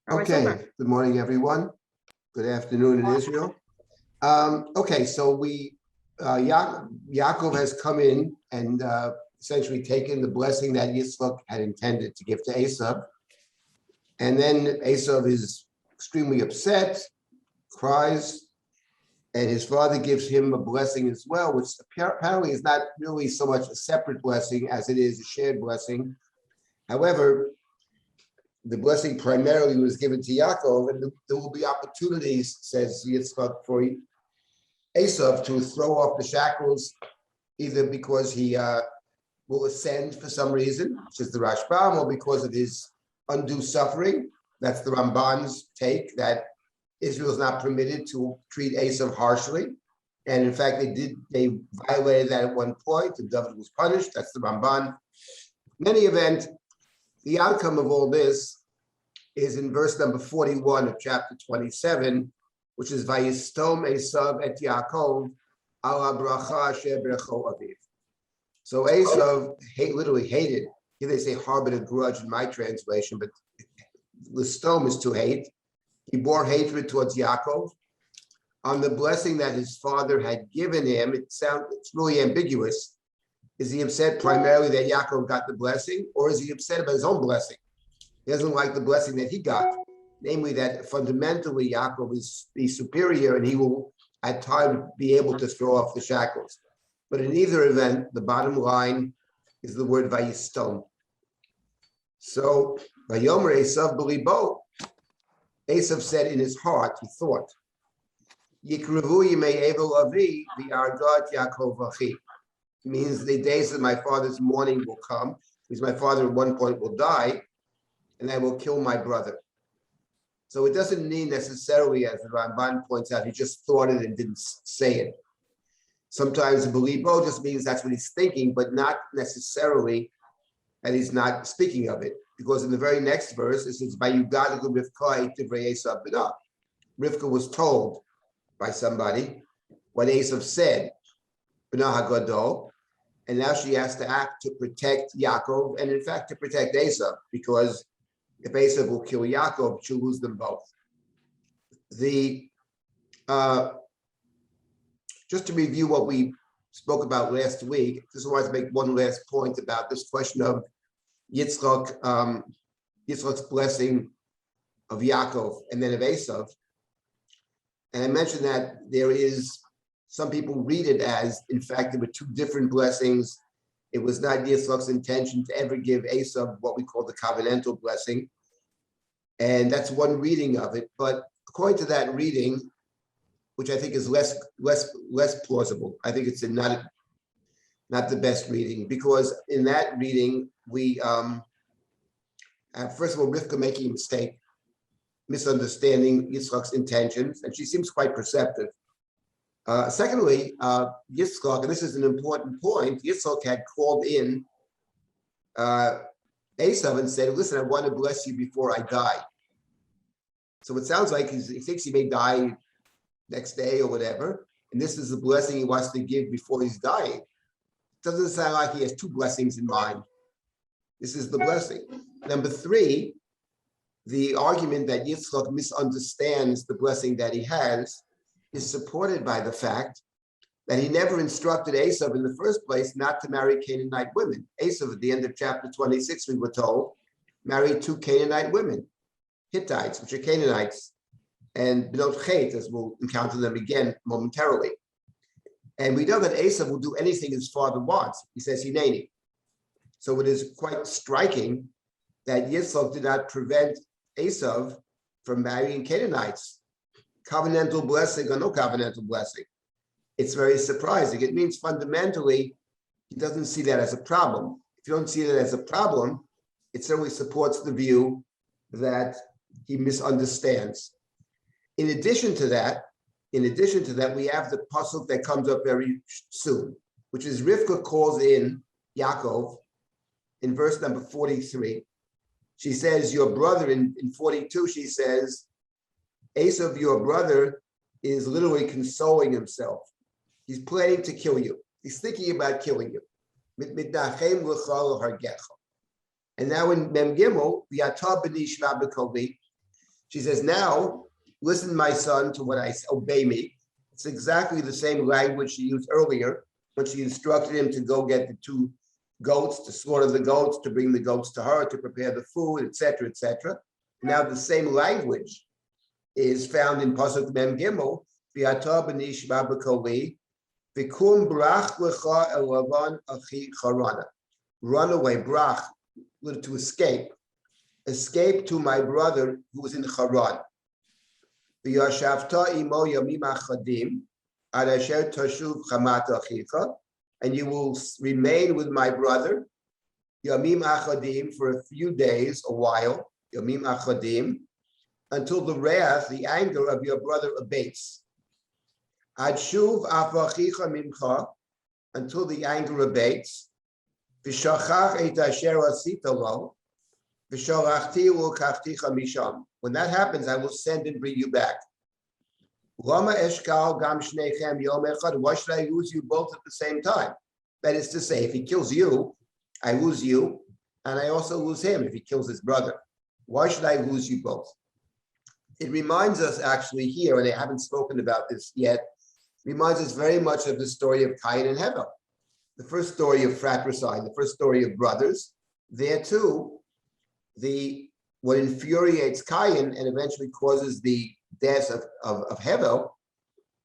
Rabbi Okay, Silber. good morning, everyone. Good afternoon in Israel. Okay, so Yaakov has come in and essentially taken the blessing that Yitzhak had intended to give to Esav. And then Esav is extremely upset, cries, and his father gives him a blessing as well, which apparently is not really so much a separate blessing as it is a shared blessing. However, the blessing primarily was given to Yaakov, and there will be opportunities, says Yitzhak, for Esav to throw off the shackles, either because he will ascend for some reason, which is the Rashbam, or because of his undue suffering. That's the Ramban's take, that Israel is not permitted to treat Esav harshly. And in fact, they violated that at one point, and David was punished. That's the Ramban. In any event, the outcome of all this is in verse number 41 of chapter 27, which is Vayistom Esav et Yaakov ala bracha asher berecho aviv. So Esav literally hated. Here they say harbored a grudge in my translation, but the stone is to hate. He bore hatred towards Yaakov on the blessing that his father had given him. It's really ambiguous. Is he upset primarily that Yaakov got the blessing, or is he upset about his own blessing? He doesn't like the blessing that he got, namely that fundamentally Yaakov is the superior and he will at times be able to throw off the shackles. But in either event, the bottom line is the word vayistom. So vayomer Esav b'libo, Esav said in his heart, he thought, Yikrevu yimei evel avi v'yardat Yaakov achi. Means the days of my father's mourning will come, because my father at one point will die, and I will kill my brother. So it doesn't mean necessarily, as the Ramban points out, he just thought it and didn't say it. Sometimes the belibo just means that's what he's thinking, but not necessarily that he's not speaking of it. Because in the very next verse, it says, Vayugad Rivkah itivrei Esav b'nah. Rivkah was told by somebody what Esav said, b'nah hagadol, and now she has to act to protect Yaakov, and in fact to protect Esav, because if Esav will kill Yaakov, she'll lose them both. Just to review what we spoke about last week, just wanted to make one last point about this question of Yitzchak's blessing of Yaakov and then of Esav. And I mentioned that some people read it as, in fact, there were two different blessings. It was not Yitzchak's intention to ever give Esav what we call the covenantal blessing. And that's one reading of it. But according to that reading, which I think is less plausible, I think it's not the best reading, because in that reading, we first of all, Rivkah making a mistake, misunderstanding Yitzchak's intentions, and she seems quite perceptive. Secondly, Yitzhak, and this is an important point, Yitzhak had called in Esav and said, listen, I want to bless you before I die. So it sounds like he thinks he may die next day or whatever, and this is the blessing he wants to give before he's dying. It doesn't sound like he has two blessings in mind. This is the blessing. Number three, the argument that Yitzhak misunderstands the blessing that he has is supported by the fact that he never instructed Esav in the first place not to marry Canaanite women. Esav, at the end of chapter 26, we were told, married two Canaanite women, Hittites, which are Canaanites, and Bnot Chet, as we'll encounter them again momentarily. And we know that Esav will do anything his father wants. He says, Hineni. So it is quite striking that Yitzhak did not prevent Esav from marrying Canaanites. Covenantal blessing or no covenantal blessing. It's very surprising. It means fundamentally, he doesn't see that as a problem. If you don't see that as a problem, it certainly supports the view that he misunderstands. In addition to that, we have the pasuk that comes up very soon, which is Rivkah calls in Yaakov in verse number 43. She says, your brother, in 42, she says, Esav, your brother, is literally consoling himself. He's planning to kill you. He's thinking about killing you. And now in Mem Gimel, She says, now, listen, my son, to what I say, obey me. It's exactly the same language she used earlier when she instructed him to go get the 2 goats, to slaughter the goats, to bring the goats to her, to prepare the food, etc., etc. Now the same language is found in Pasuk Mem Gimel, V'ata b'nishma b'koli, v'kum brach lecha el Lavan achi charana. Run away, brach, to escape to my brother who was in Haran. V'yashavta imo yamim achadim, ad asher tashuv chamat achicha, and you will remain with my brother, yamim achadim, for a few days, a while, yamim achadim, until the wrath, the anger of your brother abates. Ad shuv af achicha mimcha, until the anger abates. V'shachach et asher asita lo, v'shalachti u'kachticha misham. When that happens, I will send and bring you back. Lama eshkal gam shneichem yom echad. Why should I lose you both at the same time? That is to say, if he kills you, I lose you, and I also lose him if he kills his brother. Why should I lose you both? It reminds us actually here, and I haven't spoken about this yet, reminds us very much of the story of Cain and Hevel. The first story of fratricide, the first story of brothers. There too, what infuriates Cain and eventually causes the death of Hevel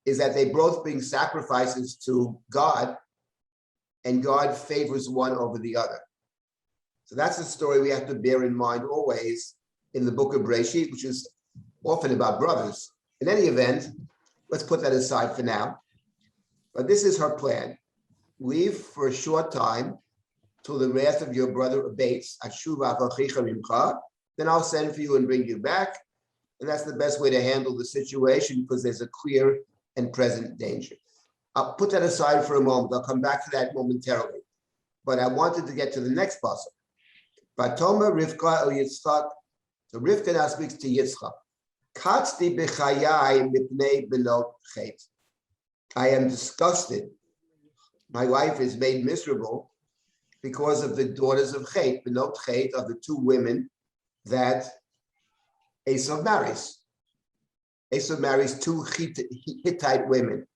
is that they both bring sacrifices to God, and God favors one over the other. So that's a story we have to bear in mind always in the book of Bereshit, which is often about brothers. In any event, let's put that aside for now. But this is her plan. Leave for a short time till the wrath of your brother abates. Then I'll send for you and bring you back. And that's the best way to handle the situation because there's a clear and present danger. I'll put that aside for a moment. I'll come back to that momentarily. But I wanted to get to the next passage. Vatoma Rivkah el Yitzhak. So Rivkah now speaks to Yitzhak. Katzti b'chayai mipnei benot chet. I am disgusted. My life is made miserable because of the daughters of Chet. Benot Chet are the 2 women that Esau marries. Esau marries 2 Hittite women.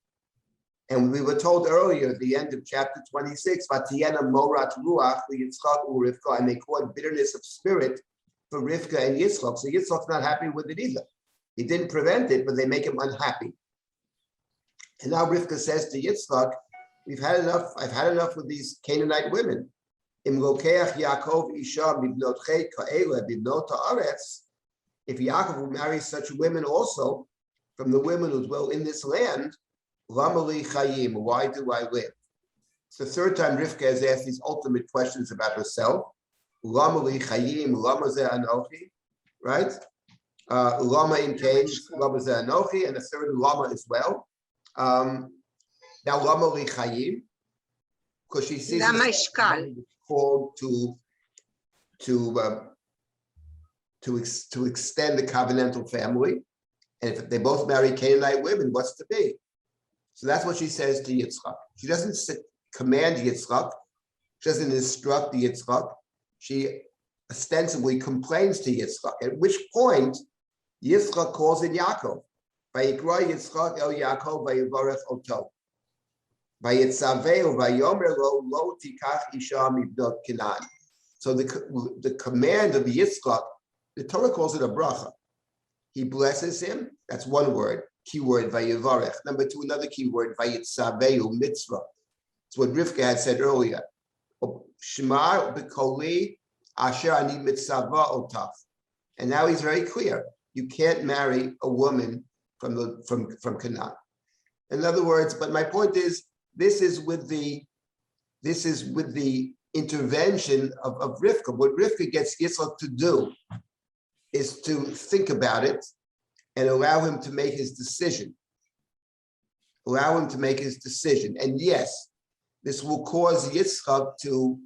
And we were told earlier at the end of chapter 26, Vatiyena morat ruach Yitzchak u'Rivkah, and they caught bitterness of spirit for Rivkah and Yitzchak. So Yitzchak's not happy with it either. He didn't prevent it, but they make him unhappy. And now Rivkah says to Yitzchak, we've had enough. I've had enough with these Canaanite women. Im lokeach Yaakov isha mibnot chet ka'ela bibnot haaretz. If Yaakov will marry such women also from the women who dwell in this land, lama li chayim, why do I live? It's the 3rd time Rivkah has asked these ultimate questions about herself. Lama li chayim, lama zeh anochi, right? Lama in Cain, lama zeh anochi, and the 3rd lama as well. Now, lama li chayim, because she sees called to extend the covenantal family, and if they both marry Canaanite women, what's to be? So that's what she says to Yitzhak. She doesn't command Yitzhak. She doesn't instruct Yitzhak. She ostensibly complains to Yitzhak. At which point, Yitzhak calls in Yaakov. Vayikra Yitzhak el Yaakov vayivarech oto. Vayitzaveu vayomer lo tikach isha mibnot Canaan. So the command of Yitzhak, the Torah calls it a bracha. He blesses him. That's one word. Keyword vayivarech. Number 2, another keyword vayitzaveu, mitzvah. It's what Rivkah had said earlier. Shema b'koli asher ani mitzvah otaf. And now he's very clear. You can't marry a woman from Canaan. In other words, but my point is, this is with the intervention of Rivkah. What Rivkah gets Yitzhak to do is to think about it and allow him to make his decision. And yes, this will cause Yitzhak to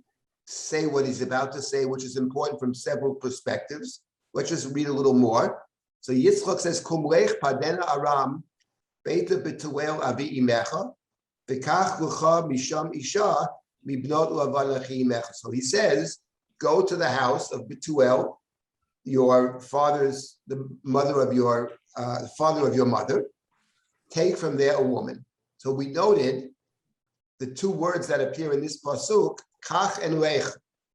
say what he's about to say, which is important from several perspectives. Let's just read a little more. So Yitzhak says, Kumlech padena aram beta betuel avi imecha v'kach lucha misham isha mibnot lavan achi imecha. So he says, go to the house of Betuel the mother of your father of your mother, take from there a woman. So we noted the two words that appear in this pasuk, kach and lech,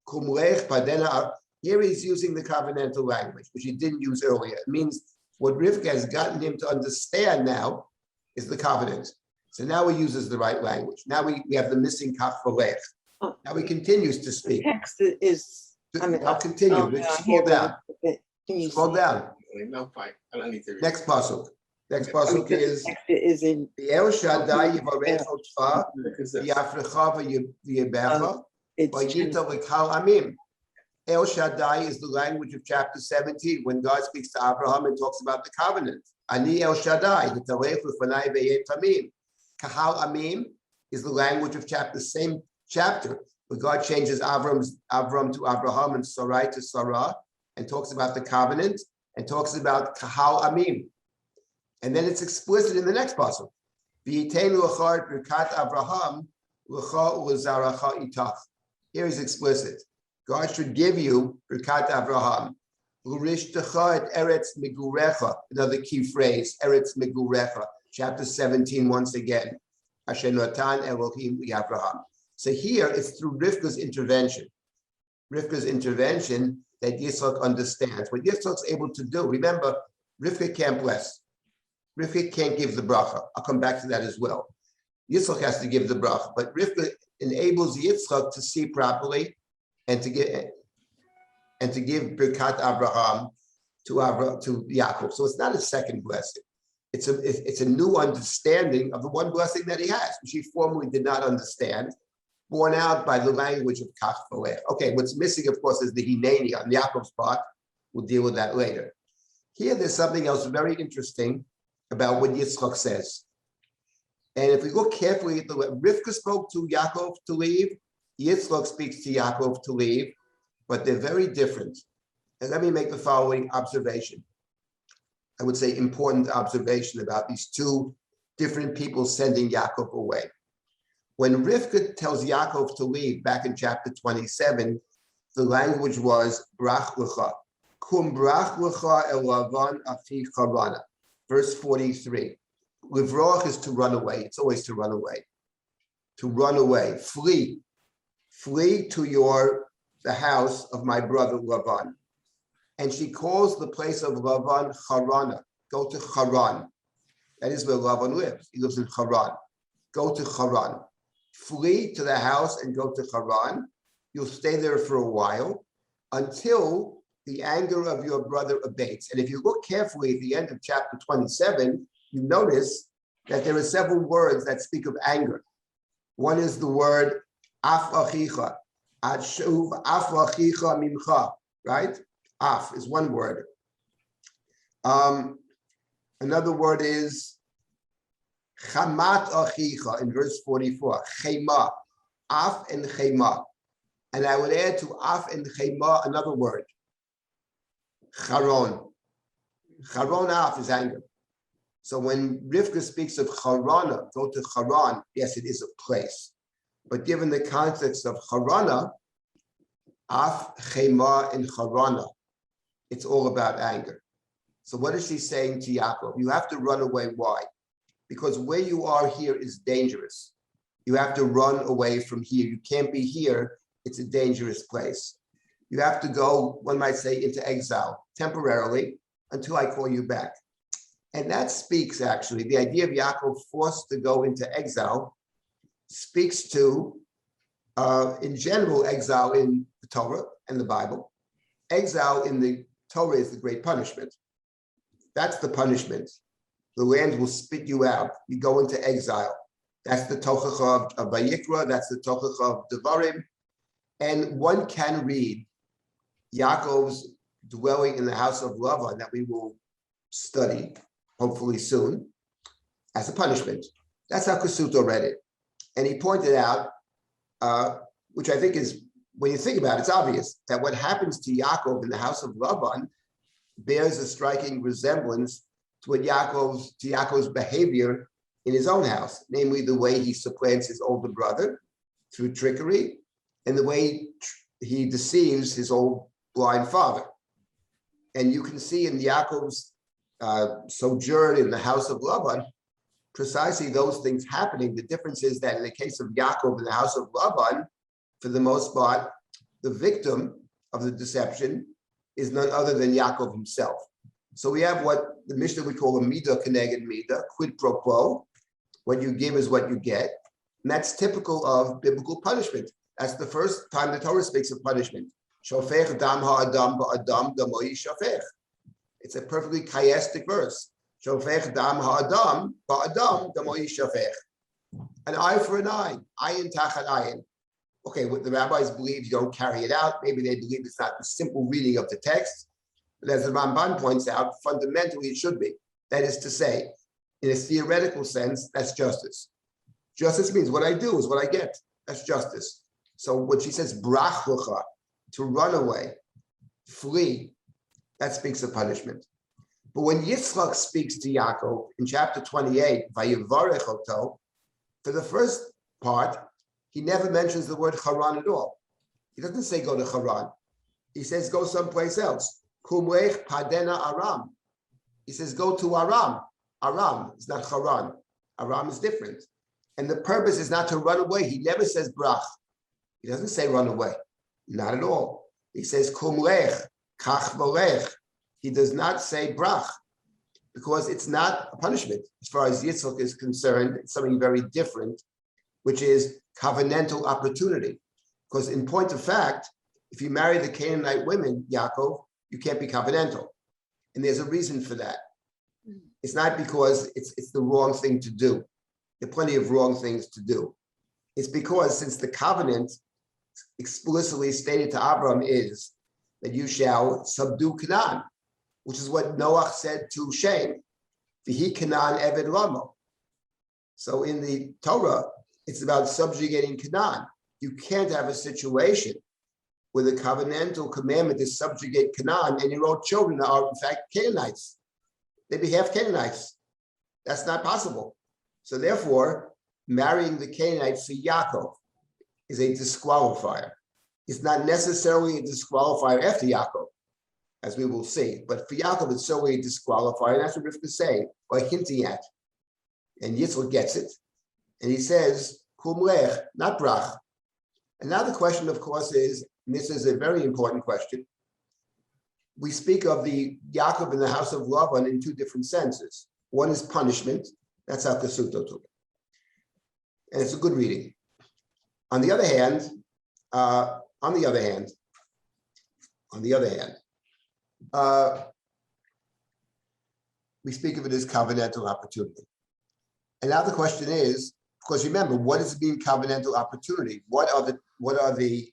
kum lech padena. Here he's using the covenantal language, which he didn't use earlier. It means what Rivkah has gotten him to understand now is the covenant. So now he uses the right language. Now we have the missing kach v'lech. Now he continues to speak. The text is, I'll continue. Scroll down. Scroll down. No, fine. I don't need to read. Next pasuk. Next pasuk is is in El Shaddai Yivarech Otcha V'Yafrecha V'Yebecha V'Yita L'Kal Amim. El Shaddai is the language of chapter 17 when God speaks to Abraham and talks about the covenant. Ani El Shaddai Hitalech L'Fanai V'Yet Tamim. Kahal Amim is the language of same chapter where God changes Avram to Abraham and Sarai to Sarah and talks about the covenant and talks about Kahal Amim. And then it's explicit in the next pasuk. V'yiteinu l'char birkat Abraham l'cha u'lezaracha itach. Here is explicit. God should give you birkat Abraham. L'rishtecha et eretz migurecha. Another key phrase, eretz migurecha. Chapter 17 once again. Asher natan Elohim li'Abraham. So here it's through Rivkah's intervention. Rivkah's intervention that Yitzhak understands. What Yitzhak's able to do. Remember, Rivkah can't bless. Rivkah can't give the bracha. I'll come back to that as well. Yitzhak has to give the bracha, but Rivkah enables Yitzhak to see properly and to give birkat Abraham to Yaakov. So it's not a second blessing. It's a new understanding of the one blessing that he has, which he formerly did not understand, borne out by the language of kach v'lech. Okay, what's missing, of course, is the hineni on Yaakov's part. We'll deal with that later. Here, there's something else very interesting about what Yitzhak says. And if we look carefully at the way Rivkah spoke to Yaakov to leave, Yitzhak speaks to Yaakov to leave, but they're very different. And let me make the following observation. I would say important observation about these two different people sending Yaakov away. When Rivkah tells Yaakov to leave back in chapter 27, the language was brach lecha. Kum brach lecha el Lavan achi charana. Verse 43. Livroch is to run away. It's always to run away. To run away. Flee. Flee to the house of my brother Lavan. And she calls the place of Lavan Harana. Go to Haran. That is where Lavan lives. He lives in Haran. Go to Haran. Flee to the house and go to Haran. You'll stay there for a while until the anger of your brother abates. And if you look carefully at the end of chapter 27, you notice that there are several words that speak of anger. One is the word af achicha, adshuv af achicha mimcha, right? Af is one word. Another word is chamat achicha in verse 44, chema, af and chema. And I would add to af and chema another word, charon. Charon af is anger. So when Rivkah speaks of Harana, go to Haran, yes, it is a place. But given the context of Harana, Af, Chema, and Harana, it's all about anger. So what is she saying to Yaakov? You have to run away. Why? Because where you are here is dangerous. You have to run away from here. You can't be here. It's a dangerous place. You have to go, one might say, into exile temporarily until I call you back. And that speaks, actually, the idea of Yaakov forced to go into exile speaks to, in general, exile in the Torah and the Bible. Exile in the Torah is the great punishment. That's the punishment. The land will spit you out. You go into exile. That's the Tochach of Vayikra. That's the Tochach of Devarim. And one can read Yaakov's dwelling in the house of Lavan that we will study hopefully soon, as a punishment. That's how Kasuto read it. And he pointed out, which I think is, when you think about it, it's obvious that what happens to Yaakov in the house of Laban bears a striking resemblance to Yaakov's behavior in his own house, namely the way he supplants his older brother through trickery and the way he deceives his old blind father. And you can see in Yaakov's sojourn in the house of Laban, precisely those things happening. The difference is that in the case of Yaakov in the house of Laban, for the most part, the victim of the deception is none other than Yaakov himself. So we have what the Mishnah would call a midah keneged midah, quid pro quo. What you give is what you get. And that's typical of biblical punishment. That's the first time the Torah speaks of punishment. Shofech dam ha'adam ba'adam damoi shofech. It's a perfectly chiastic verse. Shofech dam ha'adam ba'adam damoi shofech. An eye for an eye, ayin tachat ayin. Okay, what the rabbis believe, you don't carry it out. Maybe they believe it's not the simple reading of the text. But as the Ramban points out, fundamentally it should be. That is to say, in a theoretical sense, that's justice. Justice means what I do is what I get. That's justice. So when she says brach lecha, to run away, flee, that speaks of punishment. But when Yitzhak speaks to Yaakov in chapter 28, vayivarech oto, for the first part, he never mentions the word Haran at all. He doesn't say go to Haran. He says go someplace else. Kumlech padena Aram. He says go to Aram. Aram is not Haran. Aram is different. And the purpose is not to run away. He never says brach. He doesn't say run away. Not at all. He says kumlech, kach volech. He does not say brach because it's not a punishment. As far as Yitzhak is concerned, it's something very different, which is covenantal opportunity. Because in point of fact, if you marry the Canaanite women, Yaakov, you can't be covenantal. And there's a reason for that. It's not because it's the wrong thing to do. There are plenty of wrong things to do. It's because since the covenant explicitly stated to Abraham is that you shall subdue Canaan, which is what Noah said to Shem, V'hi Canaan Eved Lamo. So in the Torah, it's about subjugating Canaan. You can't have a situation where the covenantal commandment is subjugate Canaan and your own children are in fact Canaanites. They'd be half Canaanites. That's not possible. So therefore, marrying the Canaanites for Yaakov is a disqualifier. It's not necessarily a disqualifier after Yaakov, as we will see. But for Yaakov, it's certainly a disqualifier. And that's what Rivkah is saying, or hinting at. And Yitzhak gets it. And he says, kumlech, not brach. And now the question, of course, is, and this is a very important question, we speak of the Yaakov in the house of Laban in two different senses. One is punishment. That's how Kasuto took it. And it's a good reading. On the other hand, we speak of it as covenantal opportunity. And now the question is, of course, remember, what does it mean covenantal opportunity? What are the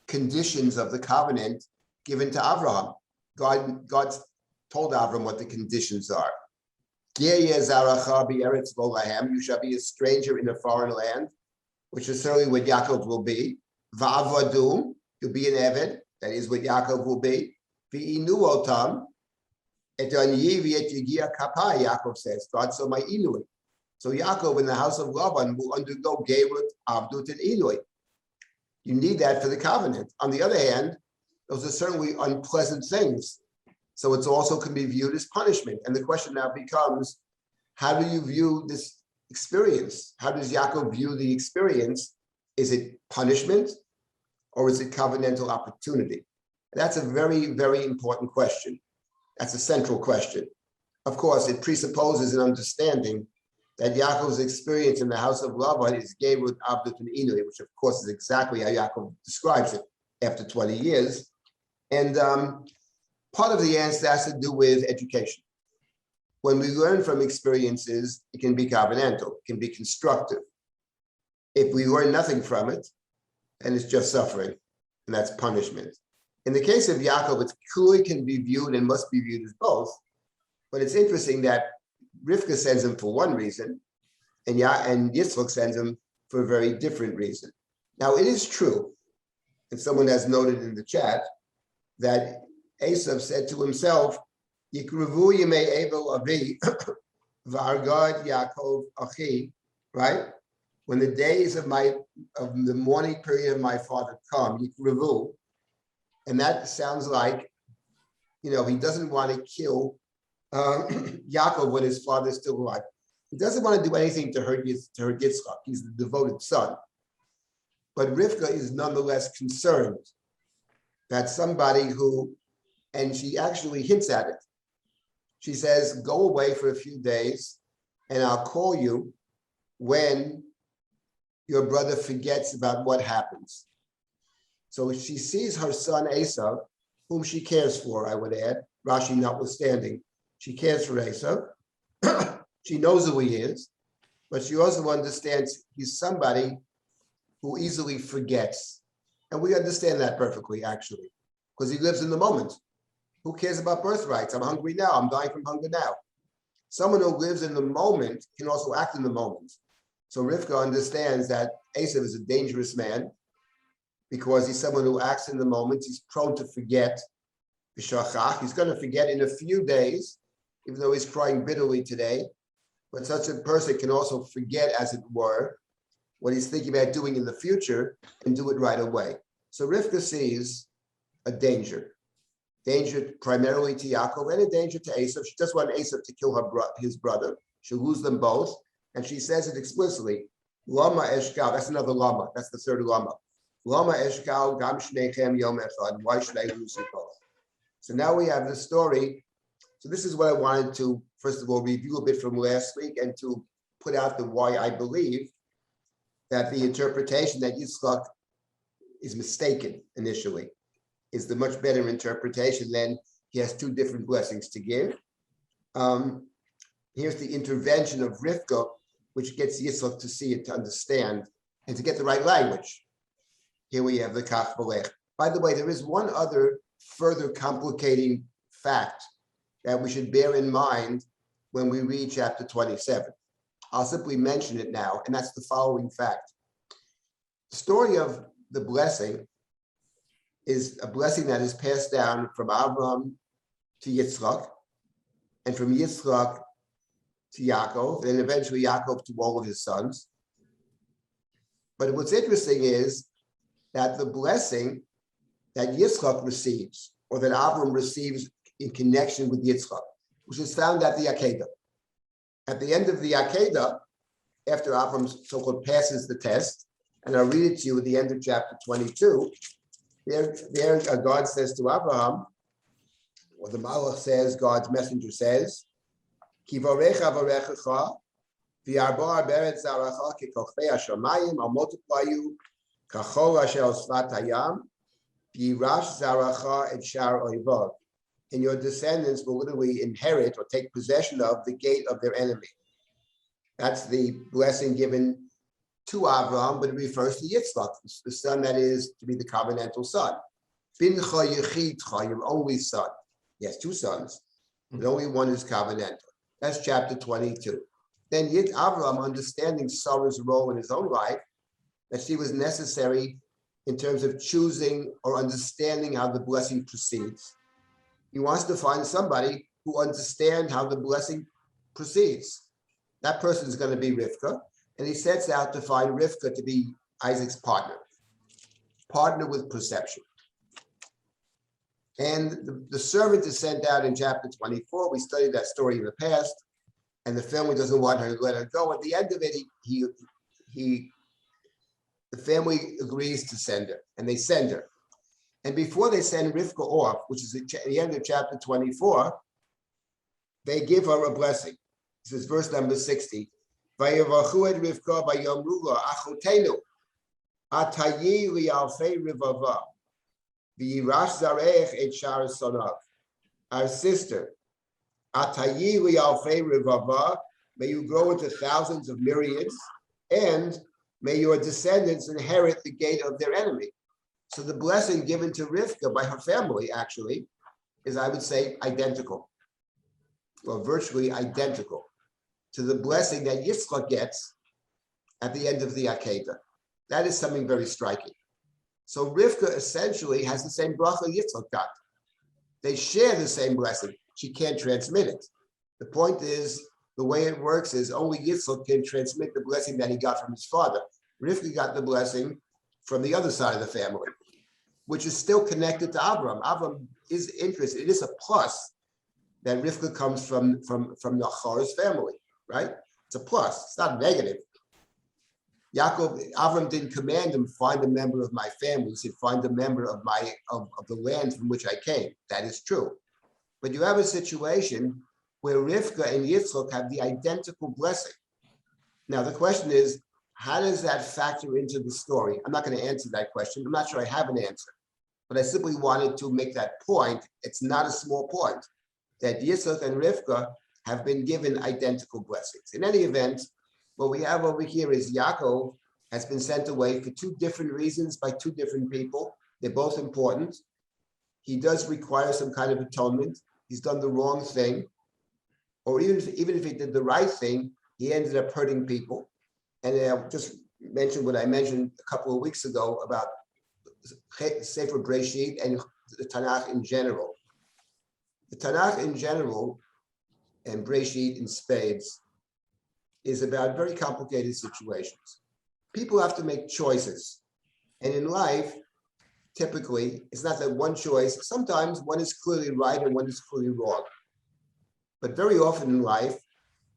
conditions of the covenant given to Abraham? God told Abraham what the conditions are. You shall be a stranger in a foreign land, which is certainly what Yaakov will be. Va'avadum, you'll be an Eved, that is what Yaakov will be. V'inu otam, et anyi v'et yigia kapa, Yaakov says. God saw my Inui. So Yaakov in the house of Laban will undergo Gerut, Avdut, and Inui. You need that for the covenant. On the other hand, those are certainly unpleasant things. So it also can be viewed as punishment. And the question now becomes, how do you view this experience? How does Yaakov view the experience? Is it punishment or is it covenantal opportunity? That's a very, very important question. That's a central question. Of course, it presupposes an understanding that Yaakov's experience in the house of Laban is Gerut, Avdut, and Inui, which of course is exactly how Yaakov describes it after 20 years. And part of the answer has to do with education. When we learn from experiences, it can be covenantal, it can be constructive. If we learn nothing from it, then it's just suffering, and that's punishment. In the case of Yaakov, it clearly can be viewed and must be viewed as both. But it's interesting that Rivkah sends him for one reason, and Yitzhak sends him for a very different reason. Now, it is true, and someone has noted in the chat, that Esav said to himself, Yikruvu yimei Evel avi, v'argad Yaakov achi, right? When the days of the mourning period of my father come, Yikruvu, and that sounds like he doesn't want to kill Yaakov when his father is still alive. He doesn't want to do anything to hurt Yitzhak. He's the devoted son. But Rivkah is nonetheless concerned that somebody who, and she actually hints at it. She says, go away for a few days and I'll call you when your brother forgets about what happens. So she sees her son Esau, whom she cares for, I would add, Rashi notwithstanding. She cares for Esau. She knows who he is, but she also understands he's somebody who easily forgets. And we understand that perfectly, actually, because he lives in the moment. Who cares about birthrights? I'm hungry now. I'm dying from hunger now. Someone who lives in the moment can also act in the moment. So Rivkah understands that Esau is a dangerous man because he's someone who acts in the moment. He's prone to forget. He's going to forget in a few days, even though he's crying bitterly today. But such a person can also forget, as it were, what he's thinking about doing in the future and do it right away. So Rivkah sees a danger primarily to Yaakov and a danger to Esau. She doesn't want Esau to kill his brother. She'll lose them both. And she says it explicitly. Lama eshkal, that's another lama. That's the third lama. Lama eshkal gam shnechem yom echad. Why should I lose you both? So now we have the story. So this is what I wanted to, first of all, review a bit from last week and to put out the why I believe that the interpretation that Yitzhak is mistaken initially is the much better interpretation than he has two different blessings to give. Here's the intervention of Rivkah, which gets Yitzhak to see it, to understand, and to get the right language. Here we have the kach v'lech. By the way, there is one other further complicating fact that we should bear in mind when we read chapter 27. I'll simply mention it now, and that's the following fact. The story of the blessing is a blessing that is passed down from Abraham to Yitzhak, and from Yitzhak to Yaakov, and eventually Yaakov to all of his sons. But what's interesting is that the blessing that Yitzhak receives, or that Abraham receives in connection with Yitzhak, which is found at the Akedah. At the end of the Akedah, after Abraham so-called passes the test, and I'll read it to you at the end of chapter 22, there God says to Abraham, or the Malach says, God's messenger says, Ki varecha varechecha, v'yarba beret zaracha k'kochvei hashamayim, I'll multiply you, kachol asher al svat hayam, v'yirash zaracha et shar oivav. And your descendants will literally inherit or take possession of the gate of their enemy. That's the blessing given to Abraham, but it refers to Yitzhak, the son that is to be the covenantal son. Bincha yechidcha, your only son. He has two sons, but only one is covenantal. That's chapter 22. Then Abraham, understanding Sarah's role in his own life, that she was necessary in terms of choosing or understanding how the blessing proceeds. He wants to find somebody who understands how the blessing proceeds. That person is going to be Rivkah, and he sets out to find Rivkah to be Isaac's partner with perception. And the servant is sent out in chapter 24. We studied that story in the past, and the family doesn't want her to let her go. At the end of it, the family agrees to send her, and they send her. And before they send Rivkah off, which is at the end of chapter 24, they give her a blessing. This is verse number 60. Vayavachu et Rivkah vayamru la achotenu atayi li'alfei rivava v'yirash zarech et shar sonav. Our sister, atayi li'alfei rivava, may you grow into thousands of myriads, and may your descendants inherit the gate of their enemy. So the blessing given to Rivkah by her family actually is, I would say, identical, or virtually identical to the blessing that Yitzhak gets at the end of the Akedah. That is something very striking. So Rivkah essentially has the same bracha Yitzhak got. They share the same blessing. She can't transmit it. The point is, the way it works is only Yitzhak can transmit the blessing that he got from his father. Rivkah got the blessing from the other side of the family. which is still connected to Avram. Avram is interested. It is a plus that Rivkah comes from Nachor's family, right? It's a plus. It's not negative. Avram didn't command him, find a member of my family. He said, find a member of the land from which I came. That is true. But you have a situation where Rivkah and Yitzhak have the identical blessing. Now, the question is, how does that factor into the story? I'm not going to answer that question. I'm not sure I have an answer. But I simply wanted to make that point. It's not a small point, that Yitzhak and Rivkah have been given identical blessings. In any event, what we have over here is Yaakov has been sent away for two different reasons by two different people. They're both important. He does require some kind of atonement. He's done the wrong thing. Or even if he did the right thing, he ended up hurting people. And I'll just mention what I mentioned a couple of weeks ago about Sefer Breshit and the Tanakh in general. The Tanakh in general and Breshit in spades is about very complicated situations. People have to make choices. And in life, typically, it's not that one choice. Sometimes one is clearly right and one is clearly wrong. But very often in life,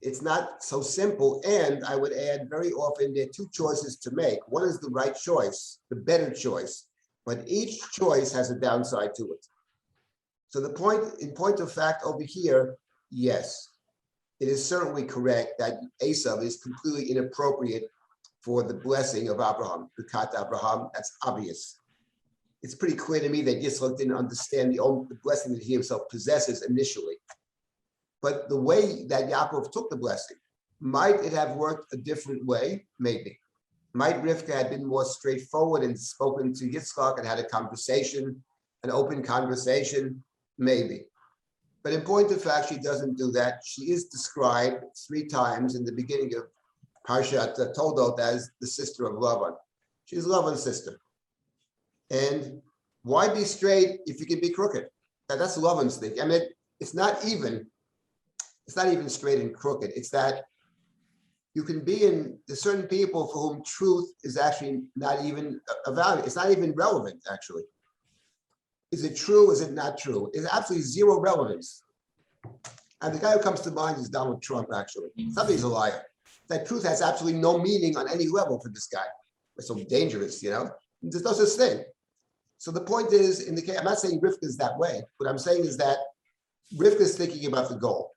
it's not so simple. And I would add, very often there are two choices to make. One is the right choice, the better choice, but each choice has a downside to it. So the point of fact over here, yes, it is certainly correct that Esav is completely inappropriate for the blessing of Abraham, Birkat Abraham. That's obvious. It's pretty clear to me that Yitzhak didn't understand the blessing that he himself possesses initially. But the way that Yaakov took the blessing, might it have worked a different way? Maybe. Might Rivkah have been more straightforward and spoken to Yitzhak and had a conversation, an open conversation? Maybe. But in point of fact, she doesn't do that. She is described 3 times in the beginning of Parshat Toldot as the sister of Lavan. She's Lavan's sister. And why be straight if you can be crooked? That's Lavan's thing. I mean, it's not even straight and crooked. It's that you can be in the certain people for whom truth is actually not even a value. It's not even relevant, actually. Is it true? Is it not true? It's absolutely zero relevance. And the guy who comes to mind is Donald Trump, actually. It's not that he's a liar. That truth has absolutely no meaning on any level for this guy. It's so dangerous, you know? There's no such thing. So the point is, in the case, I'm not saying Rivkah is that way. What I'm saying is that Rivkah is thinking about the goal.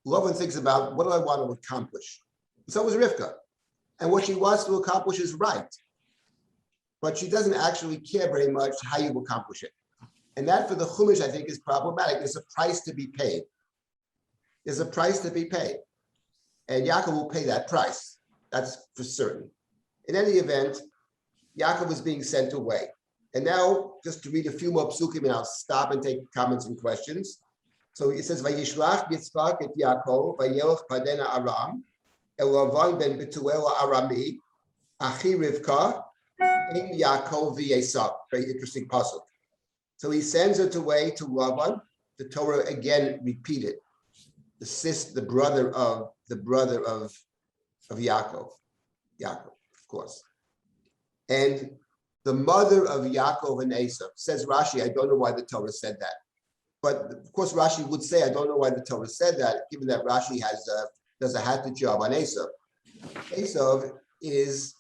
Lavan thinks about, what do I want to accomplish? So is Rivkah. And what she wants to accomplish is right. But she doesn't actually care very much how you accomplish it. And that for the Chumash, I think, is problematic. There's a price to be paid. There's a price to be paid. And Yaakov will pay that price. That's for certain. In any event, Yaakov is being sent away. And now, just to read a few more psukim, and I'll stop and take comments and questions. So it says, Vayishlach Yitzhak et Yaakov, Vayelech Padena Aram, Elavan ben Betuel Arami, Achi Rivkah, in Yaakov v'Esav. Very interesting pasuk. So he sends it away to Lavan. The Torah again repeated. The brother of Yaakov. Yaakov, of course. And the mother of Yaakov and Esav, says Rashi, I don't know why the Torah said that. But of course, Rashi would say, I don't know why the Torah said that, given that Rashi does a hatted job on Esav. Esav is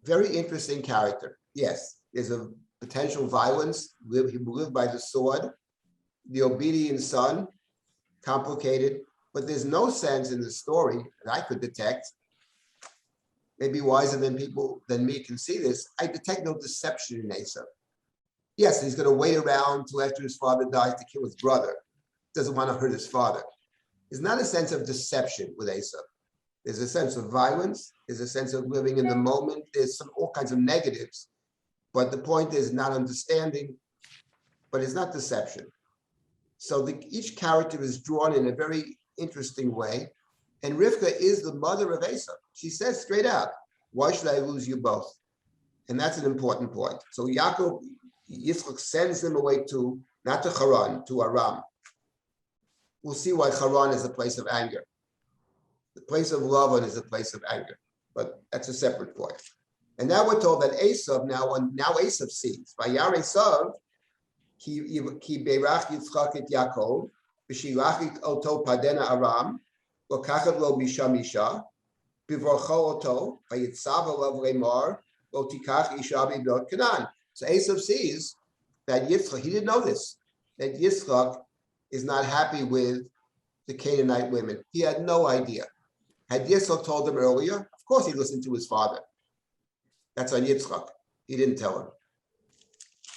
a very interesting character. Yes, there's a potential violence. He will live by the sword. The obedient son, complicated. But there's no sense in the story that I could detect. Maybe wiser than people than me can see this. I detect no deception in Esav. Yes, he's going to wait around till after his father dies to kill his brother. Doesn't want to hurt his father. There's not a sense of deception with Esav. There's a sense of violence. There's a sense of living in the moment. There's all kinds of negatives. But the point is not understanding, but it's not deception. So each character is drawn in a very interesting way. And Rivkah is the mother of Esav. She says straight out, why should I lose you both? And that's an important point. So Yitzhak sends them away not to Haran, to Aram. We'll see why Haran is a place of anger. The place of Lavan is a place of anger, but that's a separate point. And now we're told that Esav, now Esav sees. Vayar Esav, ki beirach Yitzchak et Yaakov, v'shilach et oto padena Aram, lokachet lo misha misha, bivorcho oto, vayitzav alav lemar, lo tikach isha b'bnot Canaan. So Esav sees that Yitzchak, he didn't know this, that Yitzchak is not happy with the Canaanite women. He had no idea. Had Yitzchak told him earlier, of course he listened to his father. That's on Yitzchak. He didn't tell him.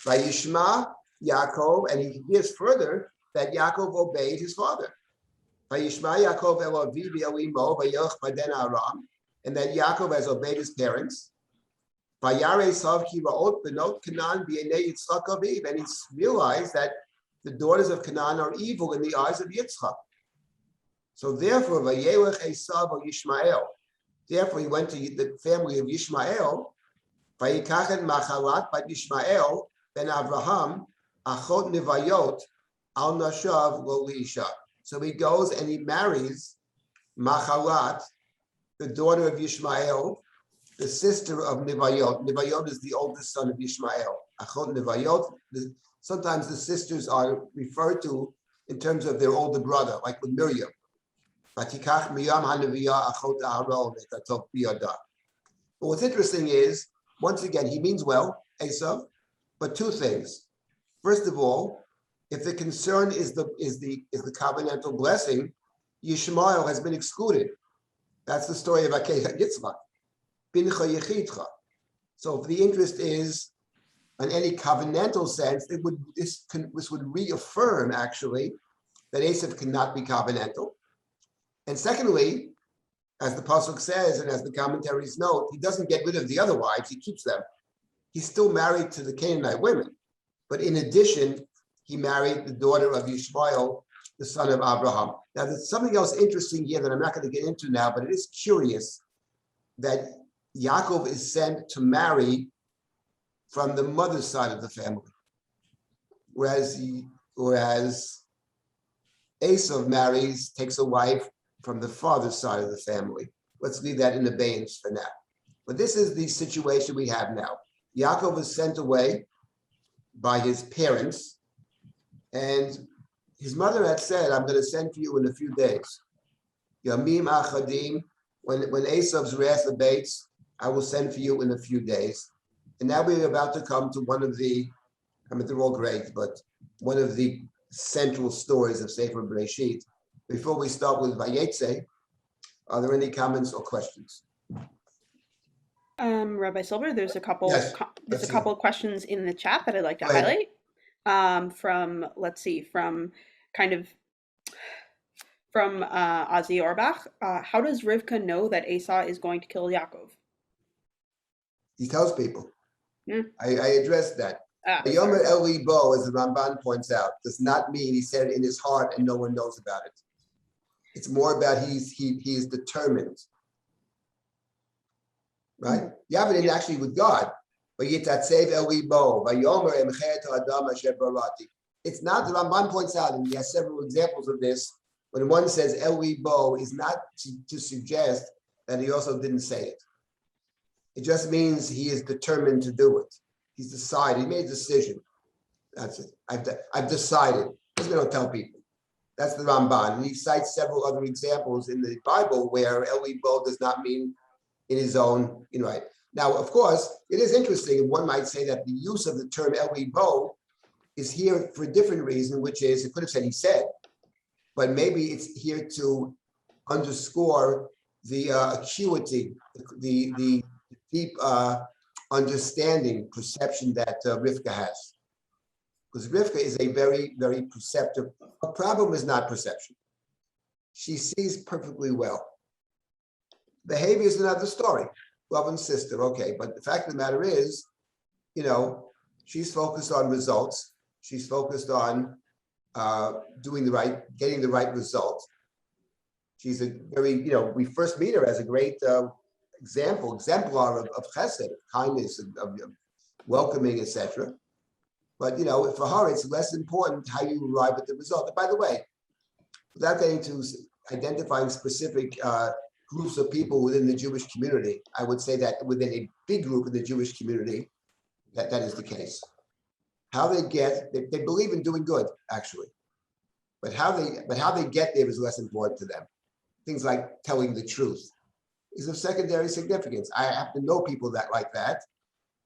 Vayishma Yaakov, and he hears further that Yaakov obeyed his father. Vayishma Yaakov el aviv elimo vayelch paden Aram, and that Yaakov has obeyed his parents. Vayare Esav ki ra'ot benot Canaan b'yeinei Yitzchak aviv, and he realized that the daughters of Canaan are evil in the eyes of Yitzchak. So therefore, vayelech Esav or Yishmael. Therefore, he went to the family of Yishmael. Vayikachen machalat bat Yishmael ben Avraham achot nevayot al nashav lo liisha. So he goes and he marries Machalat, the daughter of Yishmael, the sister of Nevayot. Nevayot is the oldest son of Yishmael. Achot nevayot. Sometimes the sisters are referred to in terms of their older brother, like with Miriam. Vatikach miyam hanaviyah achot Aaron et atov biyada. But what's interesting is, once again, he means well, Esav, but two things. First of all, if the concern is the covenantal blessing, Yishmael has been excluded. That's the story of Yitzhak. Bincha yechidcha. So if the interest is in any covenantal sense, this would reaffirm actually that Esav cannot be covenantal. And secondly, as the pasuk says, and as the commentaries note, he doesn't get rid of the other wives, he keeps them. He's still married to the Canaanite women. But in addition, he married the daughter of Yishmael, the son of Abraham. Now, there's something else interesting here that I'm not going to get into now, but it is curious that Yaakov is sent to marry from the mother's side of the family, whereas Esav takes a wife from the father's side of the family. Let's leave that in abeyance for now. But this is the situation we have now. Yaakov is sent away by his parents, and his mother had said, I'm going to send for you in a few days. Yamim achadim, when Esav's wrath abates, I will send for you in a few days. And now we're about to come to one of the, they're all great, but one of the central stories of Sefer Bereshit. Before we start with Vayetze, are there any comments or questions? Rabbi Silber, there's a couple. Yes, There's a couple of questions in the chat that I'd like to Go ahead. highlight. From Ozzy Orbach. How does Rivkah know that Esau is going to kill Yaakov? He tells people. Hmm. I addressed that. The Yomer Eli Bo, as the Ramban points out, does not mean he said it in his heart and no one knows about it. It's more about he is determined. Right? You have it in actually with God. It's not, the Ramban points out, and he has several examples of this, when one says Eli Bo is not to suggest that he also didn't say it. It just means he is determined to do it. He's decided, he made a decision. That's it. I've decided. Because we don't tell people. That's the Ramban. And he cites several other examples in the Bible where Eli Bo does not mean in his own, right. Now, of course, it is interesting, and one might say that the use of the term Eli Bo is here for a different reason, which is, it could have said he said, but maybe it's here to underscore the acuity, the deep understanding, perception that Rivkah has. Because Rivkah is a very, very perceptive. Her problem is not perception. She sees perfectly well. Behavior is another story. Love and sister, okay. But the fact of the matter is, she's focused on results. She's focused on getting the right result. She's a very, we first meet her as a great exemplar of chesed, of kindness, of welcoming, etc. But for her, it's less important how you arrive at the result. And by the way, without getting to identifying specific groups of people within the Jewish community. I would say that within a big group of the Jewish community, that is the case. How they believe in doing good, actually. But how they get there is less important to them. Things like telling the truth is of secondary significance. I happen to know people that like that.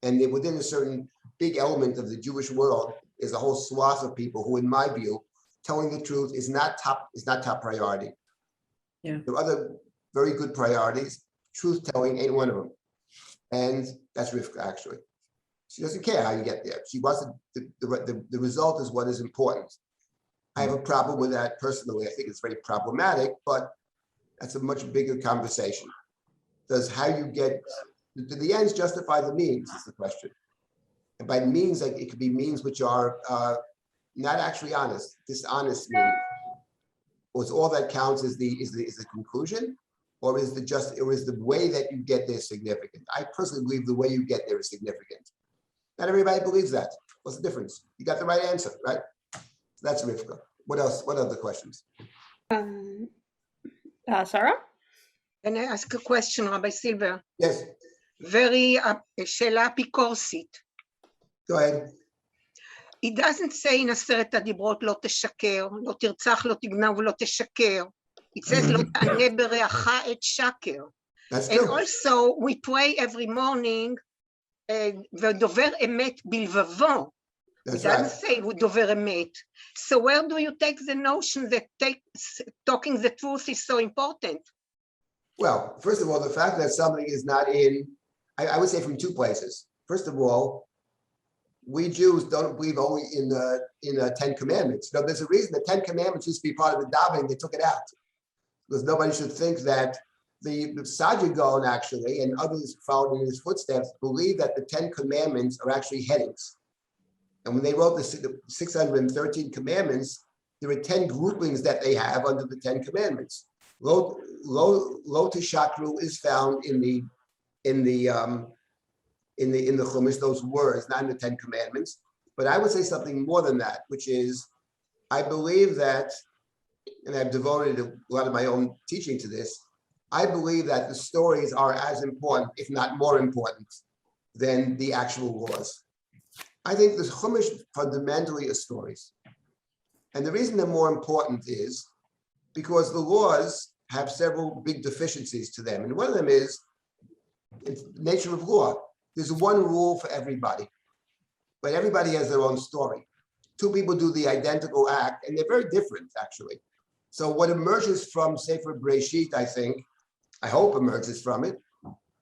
And within a certain big element of the Jewish world is a whole swath of people who, in my view, telling the truth is not top priority. Yeah. There are other very good priorities. Truth telling ain't one of them. And that's Rivkah, actually. She doesn't care how you get there. She wants the result is what is important. I have a problem with that personally. I think it's very problematic, but that's a much bigger conversation. Does how you get, do the ends justify the means is the question. And by means, like it could be means which are not actually honest, dishonest means. Or is all that counts is the conclusion, or is the way that you get there significant? I personally believe the way you get there is significant. Not everybody believes that. What's the difference? You got the right answer, right? So that's Rivkah. What else? What other questions? Sarah? Can I ask a question, Rabbi Silber? Yes, Very שאלה אפיקורסית. go ahead. It doesn't say in עשרת הדיברות לא תשקר, לא תרצח, לא תגנוב ולא תשקר. It says לא תענה ברעך את שקר. That's And true. also we pray every morning ודובר אמת בלבבו. It That's doesn't right. say הוא דובר אמת. So where do you take the notion that talking the truth is so important? Well, first of all, the fact that something is not in, I would say from two places. First of all, we Jews don't believe only in the Ten Commandments. You know, there's a reason the Ten Commandments used to be part of the davening. They took it out because nobody should think that the Sajagon actually and others following in his footsteps believe that the 10 Commandments are actually headings. And when they wrote the 613 Commandments, there are 10 groupings that they have under the 10 Commandments. Lo tishakru is found in the Chumash, those words, not in the 10 Commandments. But I would say something more than that, which is, I believe that, and I've devoted a lot of my own teaching to this, I believe that the stories are as important, if not more important, than the actual laws. I think the Chumash fundamentally is stories. And the reason they're more important is because the laws have several big deficiencies to them. And one of them is the nature of law. There's one rule for everybody, but everybody has their own story. Two people do the identical act, and they're very different, actually. So what emerges from Sefer Breshit, I hope emerges from it,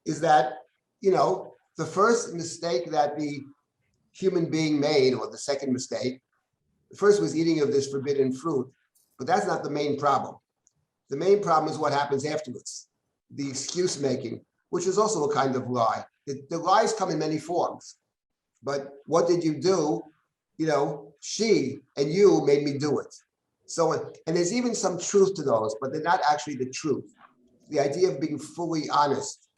is that, the first mistake that the human being made, or the second mistake, the first was eating of this forbidden fruit, but that's not the main problem. The main problem is what happens afterwards, the excuse making, which is also a kind of lie. The lies come in many forms, but what did you do? She and you made me do it. So, and there's even some truth to those, but they're not actually the truth. The idea of being fully honest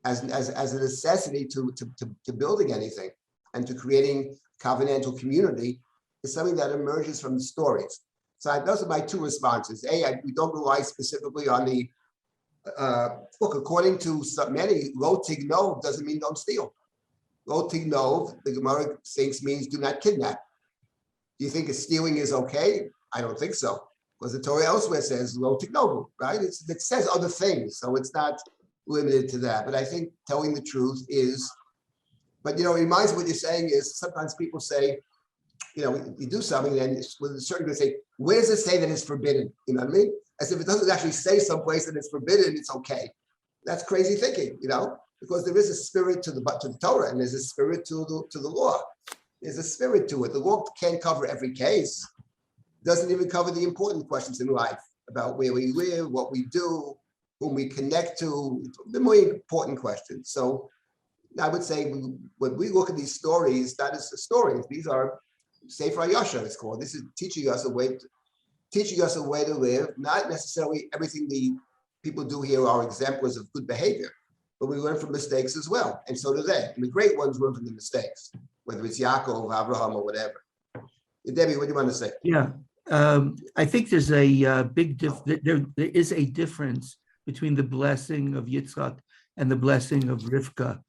as a necessity to building anything and to creating covenantal community is something that emerges from the stories. So those are my two responses. We don't rely specifically on the, look, according to many, lo tignov doesn't mean don't steal. Lo tignov, the Gemara thinks means do not kidnap. Do you think stealing is okay? I don't think so. Because the Torah elsewhere says lo tignov, right? It says other things, so it's not limited to that. But I think telling the truth is, but it reminds me what you're saying is sometimes people say, you do something, and with a certain people say, where does it say that it's forbidden? You know what I mean? As if it doesn't actually say someplace that it's forbidden, it's okay. That's crazy thinking, because there is a spirit to the Torah, and there's a spirit to the law. There's a spirit to it. The law can't cover every case. It doesn't even cover the important questions in life about where we live, what we do, whom we connect to, the more important questions. So I would say when we look at these stories, that is the stories. These are Sefer Yasha, it's called. This is teaching us a way to live. Not necessarily everything the people do here are exemplars of good behavior, but we learn from mistakes as well, and so do they. And the great ones learn from the mistakes, whether it's Yaakov, Abraham, or whatever. Debbie, what do you want to say? Yeah, I think there's a there is a difference between the blessing of Yitzhak and the blessing of Rivkah.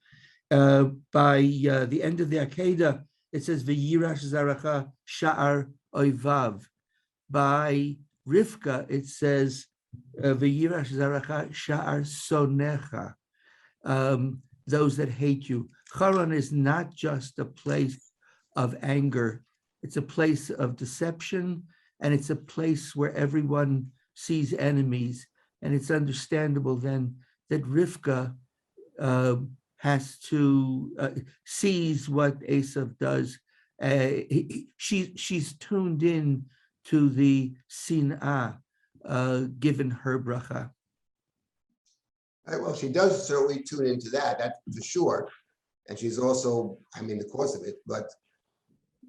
By the end of the Akedah, it says, V'yirash zaracha sha'ar oivav. By Rivkah, it says, V'yirash zaracha sha'ar sonecha. Those that hate you. Haran is not just a place of anger. It's a place of deception, and it's a place where everyone sees enemies. And it's understandable then that Rivkah has to sees what Esav does. She's tuned in to the sin'ah given her bracha. Well, she does certainly tune into that for sure. And she's also, the cause of it, but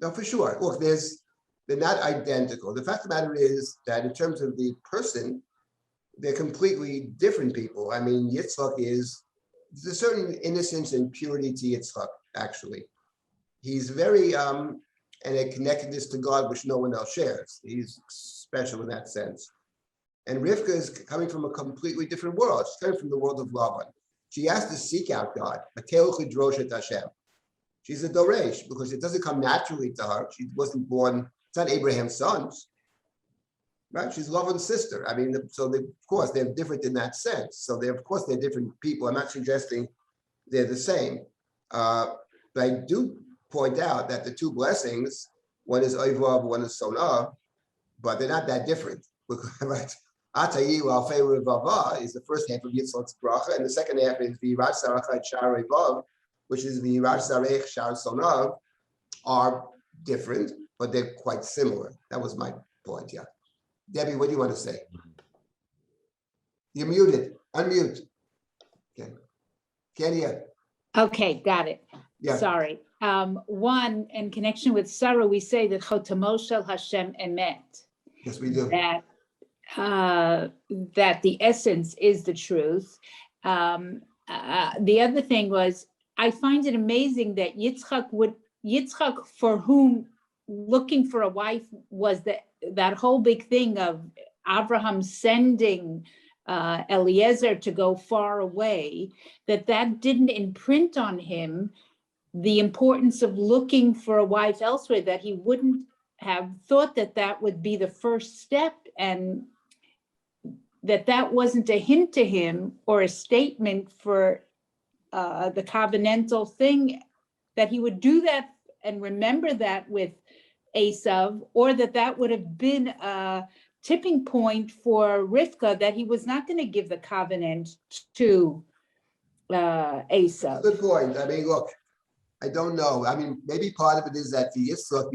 no, for sure. Look, they're not identical. The fact of the matter is that in terms of the person, they're completely different people. Yitzhak there's a certain innocence and purity to Yitzhak, actually. He's very, and a connectedness to God, which no one else shares. He's special in that sense. And Rivkah is coming from a completely different world. She's coming from the world of Lavan. She has to seek out God. She's a Doresh because it doesn't come naturally to her. She wasn't born, it's not Abraham's sons, right? She's Lavan's sister. Of course, they're different in that sense. So they're different people. I'm not suggesting they're the same. But I do point out that the two blessings, one is Oivav, one is Sonah, but they're not that different. Right? Atayi al Rivava is the first half of Yitzhak's bracha, and the second half is V'yirash Sarachai Shar Rivav, which is V'yirash Sarech Shar Sonav, are different, but they're quite similar. That was my point, yeah. Debbie, what do you want to say? You're muted. Unmute. Okay. Can't hear. Okay, got it. Yeah. Sorry. One, in connection with Sarah, we say that Chotamo Shel Hashem Emet. Yes, we do. That the essence is the truth. The other thing was, I find it amazing that Yitzhak, for whom looking for a wife was that whole big thing of Abraham sending Eliezer to go far away, that didn't imprint on him the importance of looking for a wife elsewhere, that he wouldn't have thought that would be the first step, and that wasn't a hint to him or a statement for the covenantal thing, that he would do that and remember that with Esav, or that would have been a tipping point for Rivkah, that he was not going to give the covenant to Esav. Good point. Look, I don't know. Maybe part of it is that for Yitzhak,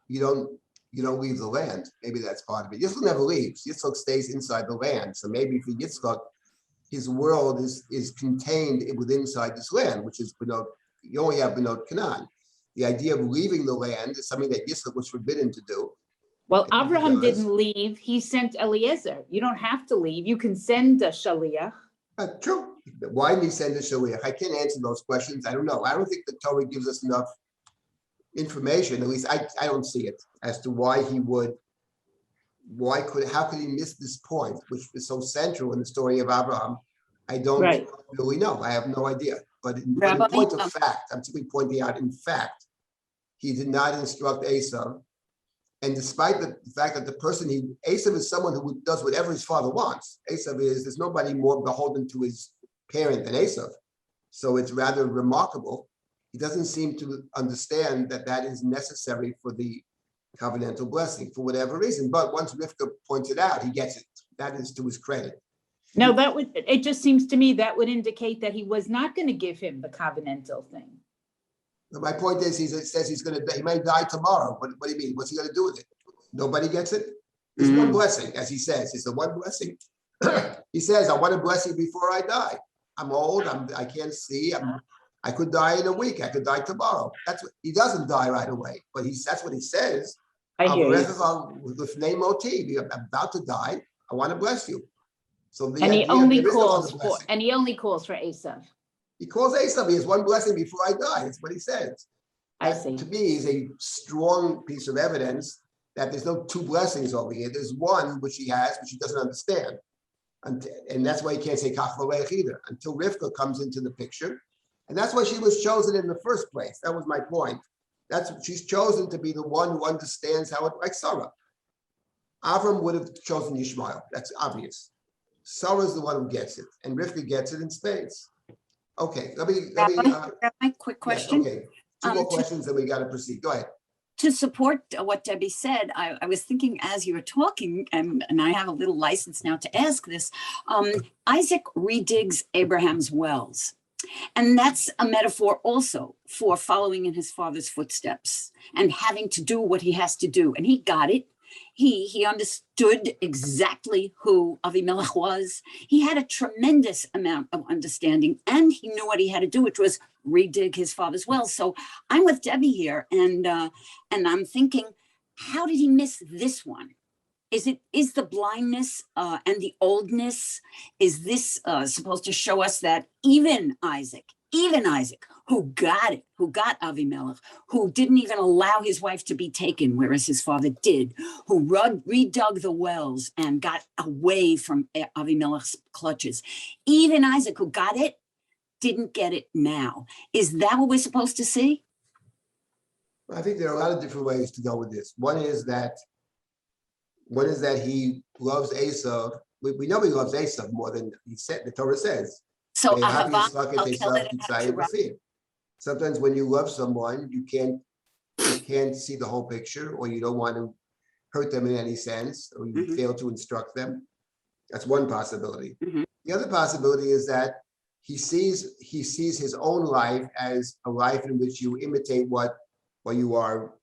you don't leave the land. Maybe that's part of it. Yitzhak never leaves. Yitzhak stays inside the land. So maybe for Yitzhak, his world is contained within inside this land, which is you only have Benot Canaan. The idea of leaving the land is something that Yitzhak was forbidden to do. Well, Abraham didn't leave. He sent Eliezer. You don't have to leave. You can send a shaliach. True. Why did he send a shaliach? I can't answer those questions. I don't know. I don't think the Torah gives us enough information. At least I don't see it as to why he would. How could he miss this point, which is so central in the story of Abraham? I don't really know. I have no idea. But in point of fact, I'm simply pointing out, in fact, he did not instruct Esav. And despite the fact that Esav is someone who does whatever his father wants. There's nobody more beholden to his parent than Esav. So it's rather remarkable. He doesn't seem to understand that is necessary for the covenantal blessing for whatever reason. But once Rivkah points it out, he gets it. That is to his credit. No, it just seems to me that would indicate that he was not going to give him the covenantal thing. But my point is, he says he may die tomorrow. What do you mean? What's he going to do with it? Nobody gets it? There's one blessing, as he says. It's the one blessing. He says, I want to bless you before I die. I'm old. I can't see. I could die in a week. I could die tomorrow. He doesn't die right away, but that's what he says. I hear you. With name motif, I'm about to die. I want to bless you. So he only calls for Esav. He calls Esav. He has one blessing before I die. That's what he says. I see. To me, is a strong piece of evidence that there's no two blessings over here. There's one which he has, which he doesn't understand. And that's why you can't say kach v'leich either, until Rivkah comes into the picture. And that's why she was chosen in the first place. That was my point. She's chosen to be the one who understands how it, like Sarah. Avram would have chosen Yishmael. That's obvious. Sarah's the one who gets it, and Rivkah gets it in spades. Okay, let me. Rabbi, quick question. Yes, okay, two more questions, and we got to proceed. Go ahead. To support what Debbie said, I was thinking as you were talking, and I have a little license now to ask this. Isaac redigs Abraham's wells. And that's a metaphor also for following in his father's footsteps and having to do what he has to do. And he got it. He understood exactly who Avimelech was. He had a tremendous amount of understanding, and he knew what he had to do, which was redig his father's wells. So I'm with Debbie here, and I'm thinking, how did he miss this one? Is the blindness and the oldness, is this supposed to show us that even Isaac, who got it, who got Avimelech, who didn't even allow his wife to be taken, whereas his father did, who redug the wells and got away from Avimelech's clutches, even Isaac, who got it, didn't get it now. Is that what we're supposed to see? I think there are a lot of different ways to go with this. One is that he loves Esau. We know he loves Esau more than he said. The Torah says. So Sometimes when you love someone, you can't see the whole picture, or you don't want to hurt them in any sense, or you fail to instruct them. That's one possibility. The other possibility is that he sees his own life as a life in which you imitate what you are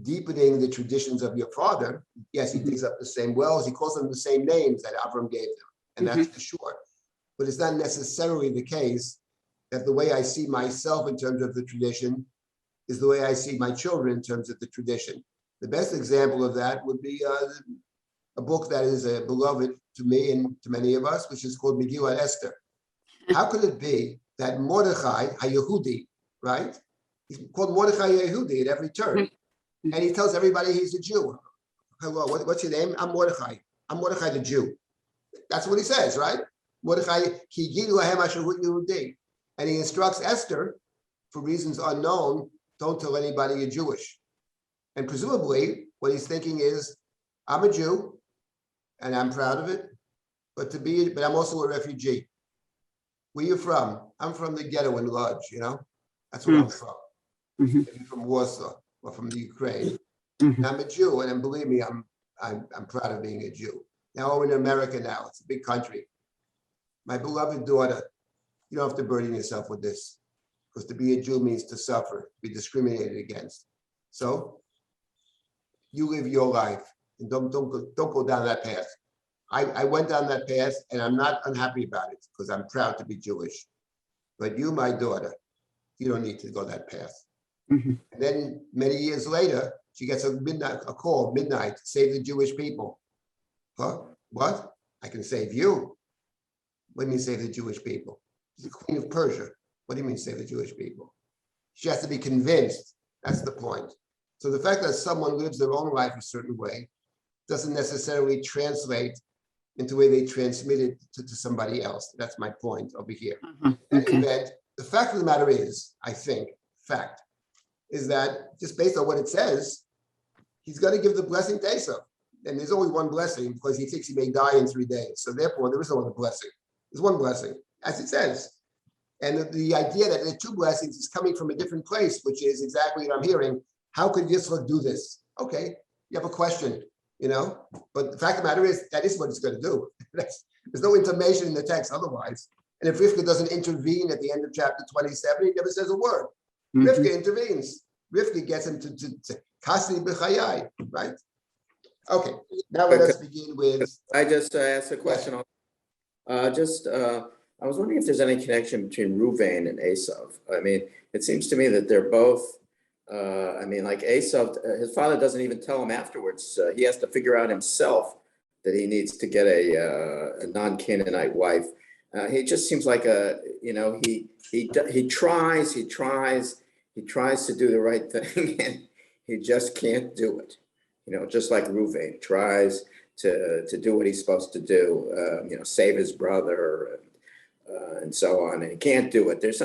deepening the traditions of your father. Yes, he digs up the same wells, he calls them the same names that Avram gave them, and that's for sure. But it's not necessarily the case that the way I see myself in terms of the tradition is the way I see my children in terms of the tradition. The best example of that would be a book that is beloved to me and to many of us, which is called Megillah Esther. How could it be that Mordechai, HaYehudi, right? He's called Mordechai Yehudi at every turn. And he tells everybody he's a Jew. Hello, what's your name? I'm Mordechai. I'm Mordechai the Jew. That's what he says, right? Mordechai, and he instructs Esther, for reasons unknown, don't tell anybody you're Jewish. And presumably, what he's thinking is, I'm a Jew, and I'm proud of it, but I'm also a refugee. Where you from? I'm from the ghetto in Lodz, That's where I'm from. Maybe from Warsaw or from the Ukraine. I'm a Jew, and believe me, I'm proud of being a Jew. Now we're in America now. It's a big country. My beloved daughter, you don't have to burden yourself with this, because to be a Jew means to suffer, be discriminated against. So you live your life and don't go down that path. I went down that path, and I'm not unhappy about it because I'm proud to be Jewish. But you, my daughter, you don't need to go that path. And then many years later, she gets a call midnight, save the Jewish people. Huh? What? I can save you. What do you mean save the Jewish people? She's the Queen of Persia. What do you mean save the Jewish people? She has to be convinced. That's the point. So the fact that someone lives their own life a certain way doesn't necessarily translate into the way they transmit it to somebody else. That's my point over here. In any event, the fact of the matter is, I think, is that just based on what it says, he's going to give the blessing to Esau. And there's only one blessing because he thinks he may die in 3 days. So therefore, there is no other blessing. There's one blessing, as it says. And the idea that there are two blessings is coming from a different place, which is exactly what I'm hearing. How could Yitzhak do this? Okay, you have a question, But the fact of the matter is, that is what it's going to do. There's no intimation in the text otherwise. And if Rivkah doesn't intervene at the end of chapter 27, he never says a word. Rivkah intervenes. Rivkah gets him to Kasni b'chayai, right? Okay, now let us begin with... I just asked a question. I was wondering if there's any connection between Ruvain and Esau. I mean, it seems to me that they're both, like Esau, his father doesn't even tell him afterwards. He has to figure out himself that he needs to get a non-Canaanite wife. He just seems like he tries to do the right thing, and he just can't do it. Just like Ruvain tries to do what he's supposed to do, save his brother and so on, and he can't do it. There's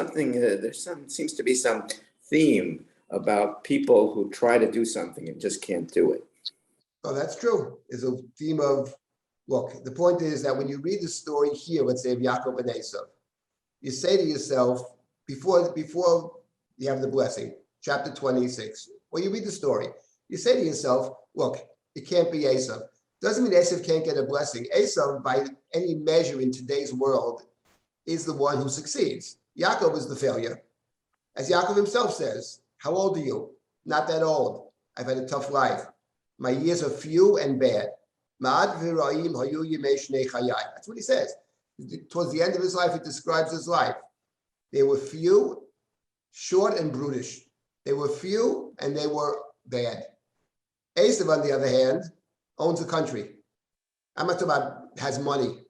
seems to be some theme about people who try to do something and just can't do it. Oh, that's true. It's a theme of, look, the point is that when you read the story here, let's say of Yaakov and Esau, you say to yourself, before you have the blessing, chapter 26, when you read the story, you say to yourself, look, it can't be Esau. Doesn't mean Esau can't get a blessing. Esau, by any measure in today's world, is the one who succeeds. Yaakov is the failure. As Yaakov himself says, how old are you? Not that old. I've had a tough life. My years are few and bad. That's what he says. Towards the end of his life, it describes his life. They were few, short, and brutish. They were few, and they were bad. Esau, on the other hand, owns a country. I'm not talking about has money.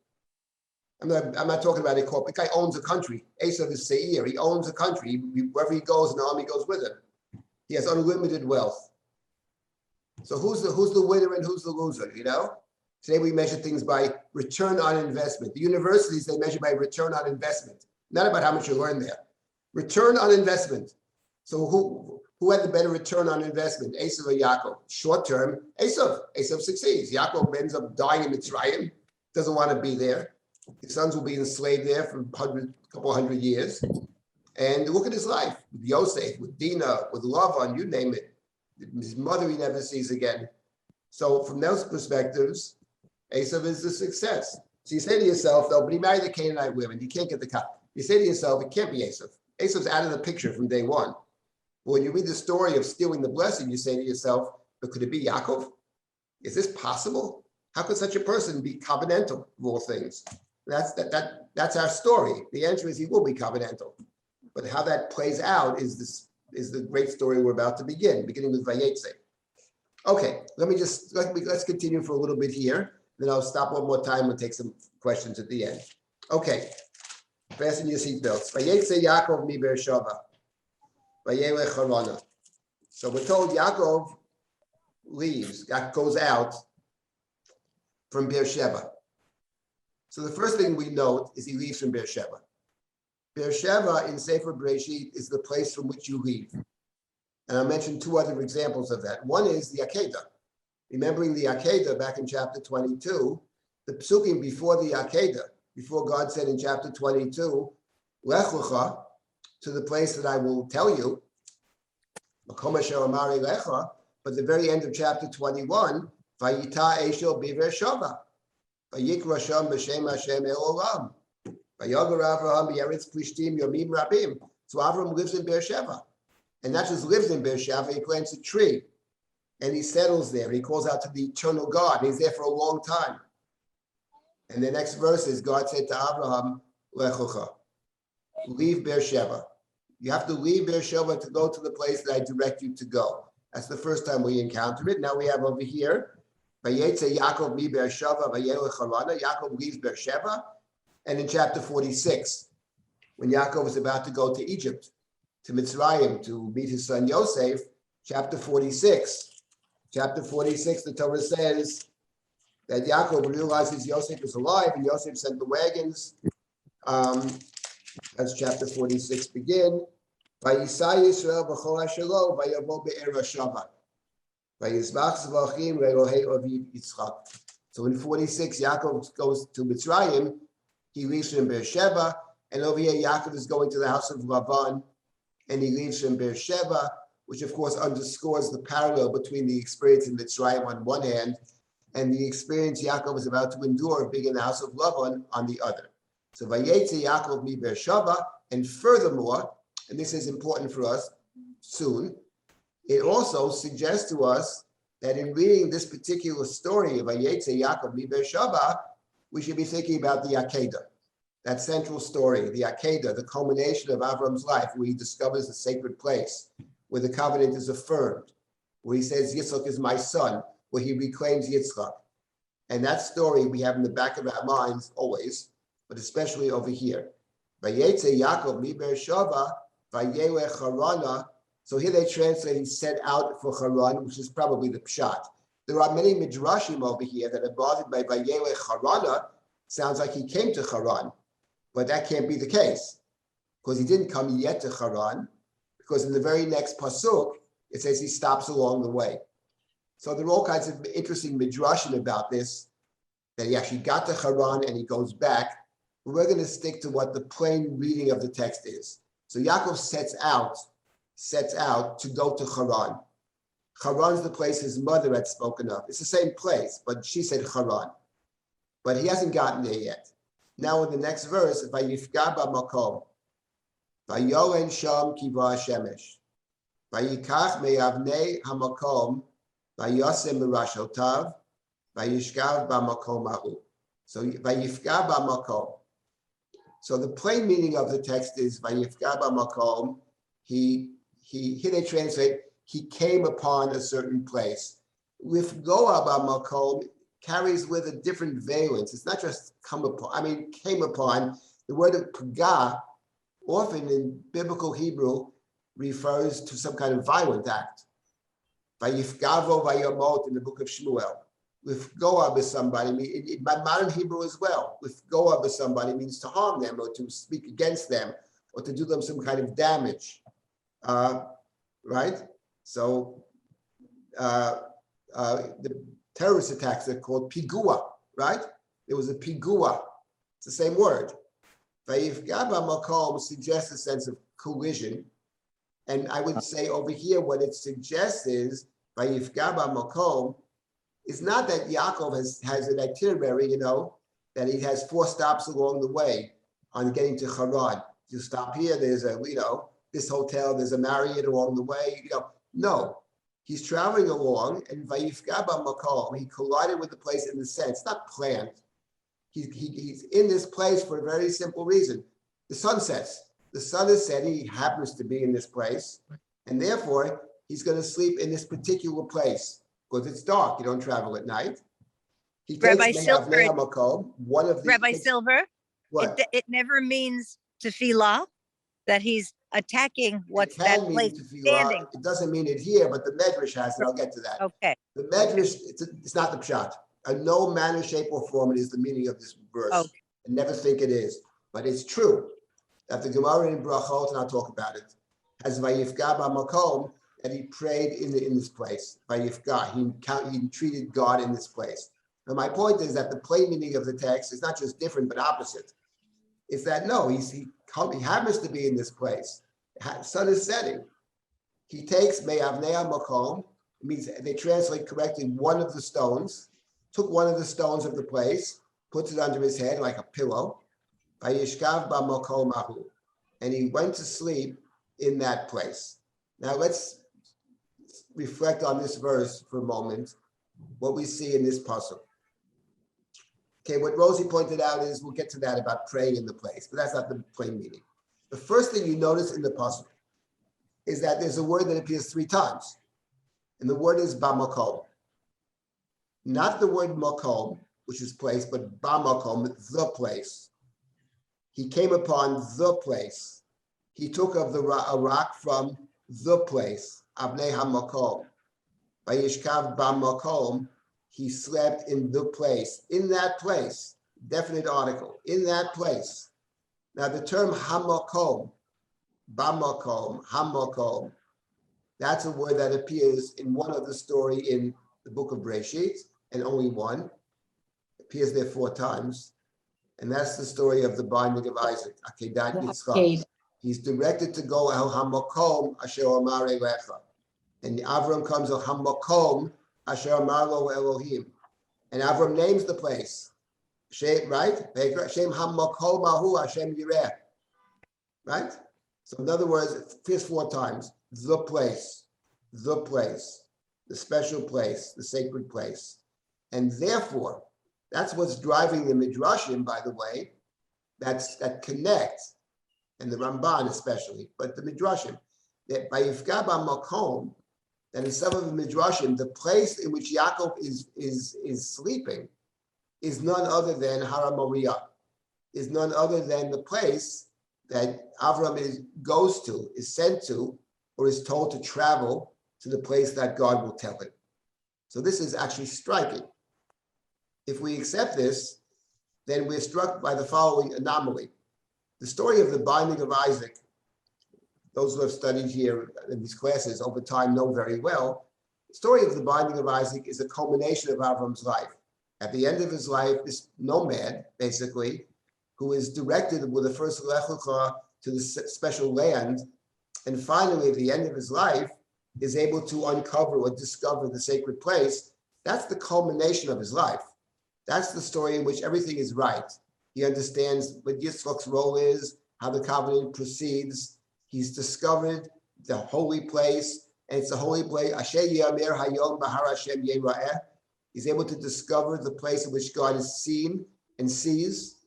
I'm not talking about a corporate guy owns a country. Esau is Seir. He owns a country. Wherever he goes, an army goes with him. He has unlimited wealth. So who's the winner and who's the loser? Today we measure things by return on investment. The universities, they measure by return on investment, not about how much you learn there. Return on investment. So who had the better return on investment, Esau or Yaakov? Short term, Esau. Esau succeeds. Yaakov ends up dying in Mitzrayim, doesn't want to be there. His sons will be enslaved there for a couple hundred years. And look at his life with Yosef, with Dinah, with Lavan, you name it. His mother he never sees again. So from those perspectives, Esau is the success. So you say to yourself, though, but he married the Canaanite women. You can't get the cut. You say to yourself, it can't be Esau. Esau's out of the picture from day one. But when you read the story of stealing the blessing, you say to yourself, but could it be Yaakov? Is this possible? How could such a person be covenantal of all things? That's our story. The answer is he will be covenantal. But how that plays out is the great story we're about to begin, beginning with Vayetze. Okay, let's continue for a little bit here. Then I'll stop one more time and take some questions at the end. Okay, fasten your seatbelts. Vayetze Yaakov mi Beersheva, vayelech Harana. So we're told Yaakov goes out from Beersheba. So the first thing we note is he leaves from Beersheba. Beersheba in Sefer Bereshit is the place from which you leave. And I'll mention two other examples of that. One is the Akedah. Remembering the Akedah back in chapter 22, the psukim before the Akedah, before God said in chapter 22, Lech lecha, to the place that I will tell you, Makom asher amari lecha, but the very end of chapter 21, Vayita Eshel Beersheba, Vayikra Sham b'Shem Hashem El Olam. So Avram lives in Beersheba, and not just lives in Beersheba, he plants a tree, and he settles there. He calls out to the eternal God, and he's there for a long time. And the next verse is God said to Abraham, Lech lecha, leave Beersheba. You have to leave Beersheba to go to the place that I direct you to go. That's the first time we encounter it. Now we have over here, Vayetze Yaakov mi Beersheba, vayelech Harana. Yaakov leaves Beersheba. And in chapter 46, when Yaakov was about to go to Egypt, to Mitzrayim, to meet his son Yosef, chapter 46, the Torah says that Yaakov realizes Yosef is alive, and Yosef sent the wagons. As chapter 46 begin. Vayisai Yisrael b'chol hashelo, vayavo be'er hashava. Vayizbach zvachim le'elohei aviv Yitzhak. So in 46, Yaakov goes to Mitzrayim. He leaves from Beersheba, and over here Yaakov is going to the house of Lavan, and he leaves from Beersheba, which of course underscores the parallel between the experience in Mitzrayim on one hand, and the experience Yaakov is about to endure of being in the house of Lavan on the other. So Vayetze Yaakov mi Beersheba, and furthermore, and this is important for us soon, it also suggests to us that in reading this particular story of Vayetze Yaakov mi Beersheba, we should be thinking about the Akedah, that central story, the Akedah, the culmination of Avram's life, where he discovers the sacred place, where the covenant is affirmed, where he says, Yitzhak is my son, where he reclaims Yitzhak. And that story we have in the back of our minds always, but especially over here. Vayetze Yaakov mi Beersheba, vayelech Harana. So here they translate he set out for Haran, which is probably the pshat. There are many midrashim over here that are bothered by Vayelech Harana. Sounds like he came to Haran, but that can't be the case because he didn't come yet to Haran, because in the very next pasuk, it says he stops along the way. So there are all kinds of interesting midrashim about this, that he actually got to Haran and he goes back. But we're going to stick to what the plain reading of the text is. So Yaakov sets out to go to Haran. Haran's the place his mother had spoken of. It's the same place, but she said Haran. But he hasn't gotten there yet. Now in the next verse, Vayifga b'makom, Vayolen sham kiva shemesh, Vayikach me'avnei hamakom, Vayosem mirashotav, Vayishkav b'makom ahu. So Vayifga b'makom. So the plain meaning of the text is Vayifga b'makom. Here they translate, he came upon a certain place. With Goa b'makom carries with a different valence. It's not just come upon, came upon. The word of paga, often in biblical Hebrew, refers to some kind of violent act. Vayifgavo vayamot in the book of Shmuel. With goa with somebody, in modern Hebrew as well, with goa with somebody means to harm them or to speak against them or to do them some kind of damage, right? So the terrorist attacks are called pigua, right? There was a pigua. It's the same word. Vayifga b'makom suggests a sense of collision. And I would say over here, what it suggests is Vayifga b'makom is not that Yaakov has an itinerary, that he has 4 stops along the way on getting to Haran. You stop here, there's this hotel, there's a Marriott along the way, No, he's traveling along, and Vayifga b'makom, he collided with the place in the sense, not planned. He's in this place for a very simple reason. The sun sets. The sun is setting, he happens to be in this place, and therefore he's going to sleep in this particular place because it's dark. You don't travel at night. He Rabbi takes Silber, one of the Rabbi Silber, what? it never means tefillah, that he's attacking what's It that can mean place tefillah. standing. It doesn't mean it here, but the Medrash has it. I'll get to that. Okay. The Medrash, it's not the pshat. In no manner, shape, or form it is the meaning of this verse. Okay. I never think it is, but it's true that the Gemara in Brachot, and I'll talk about it, has Vayifga b'makom, that he prayed in this place. Vayifga, he treated God in this place. And my point is that the plain meaning of the text is not just different, but opposite. It's that no, he happens to be in this place. Sun is setting. He takes me'avnei makom, means they translate correctly one of the stones, took one of the stones of the place, puts it under his head like a pillow, Vayishkav b'makom ahu, and he went to sleep in that place. Now let's reflect on this verse for a moment, what we see in this puzzle. Okay, what Rosie pointed out is, we'll get to that about praying in the place, but that's not the plain meaning. The first thing you notice in the puzzle is that there's a word that appears 3 times, and the word is b'makom. Not the word makom, which is place, but b'makom, the place. He came upon the place. He took of a rock from the place, Avnei HaMakom. Vayishkav b'makom, he slept in the place, in that place, definite article, in that place. Now the term hamakom, b'makom, hamakom, that's a word that appears in one other story in the book of Breshit, and only one. It appears there 4 times. And that's the story of the binding of Isaac, Akedat Yitzchak. He's directed to go El Hamakom Asher Amar Elecha. And Avram comes El Hamakom Asher Amar Lo Elohim. And Avram names the place. Right? Shem Hamakom Ahu Hashem Yireh. Right? So in other words, it appears 4 times. The place, the special place, the sacred place. And therefore, that's what's driving the Midrashim, by the way, that connects, and the Ramban especially, but the Midrashim, that by Yifga b'makom, that in some of the Midrashim, the place in which Yaakov is sleeping is none other than Har Moriah, is none other than the place that Avram goes to, is sent to, or is told to travel to the place that God will tell him. So this is actually striking. If we accept this, then we're struck by the following anomaly. The story of the binding of Isaac, those who have studied here in these classes over time know very well, the story of the binding of Isaac is a culmination of Avram's life. At the end of his life, this nomad, basically, who is directed with the first Lech Lecha to the special land, and finally, at the end of his life, is able to uncover or discover the sacred place. That's the culmination of his life. That's the story in which everything is right. He understands what Yitzchak's role is, how the covenant proceeds. He's discovered the holy place, and it's a holy place. Asher Yamer Hayom Bahar Hashem Yera'eh. He's able to discover the place in which God is seen and sees.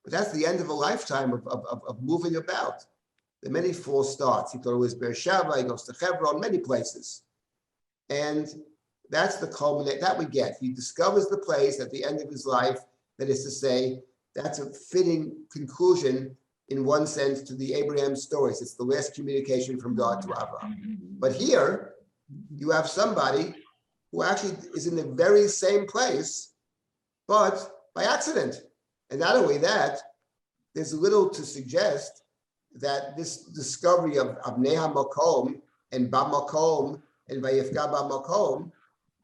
But that's the end of a lifetime of moving about. There are many false starts. He thought it was Beersheba, he goes to Hebron, many places. And that's the culminate that we get. He discovers the place at the end of his life. That is to say, that's a fitting conclusion in one sense to the Abraham stories. It's the last communication from God to Abraham. But here, you have somebody who actually is in the very same place, but by accident. And not only that, there's little to suggest that this discovery of Neha Makom and Ba Makom and Vayifka Ba Makom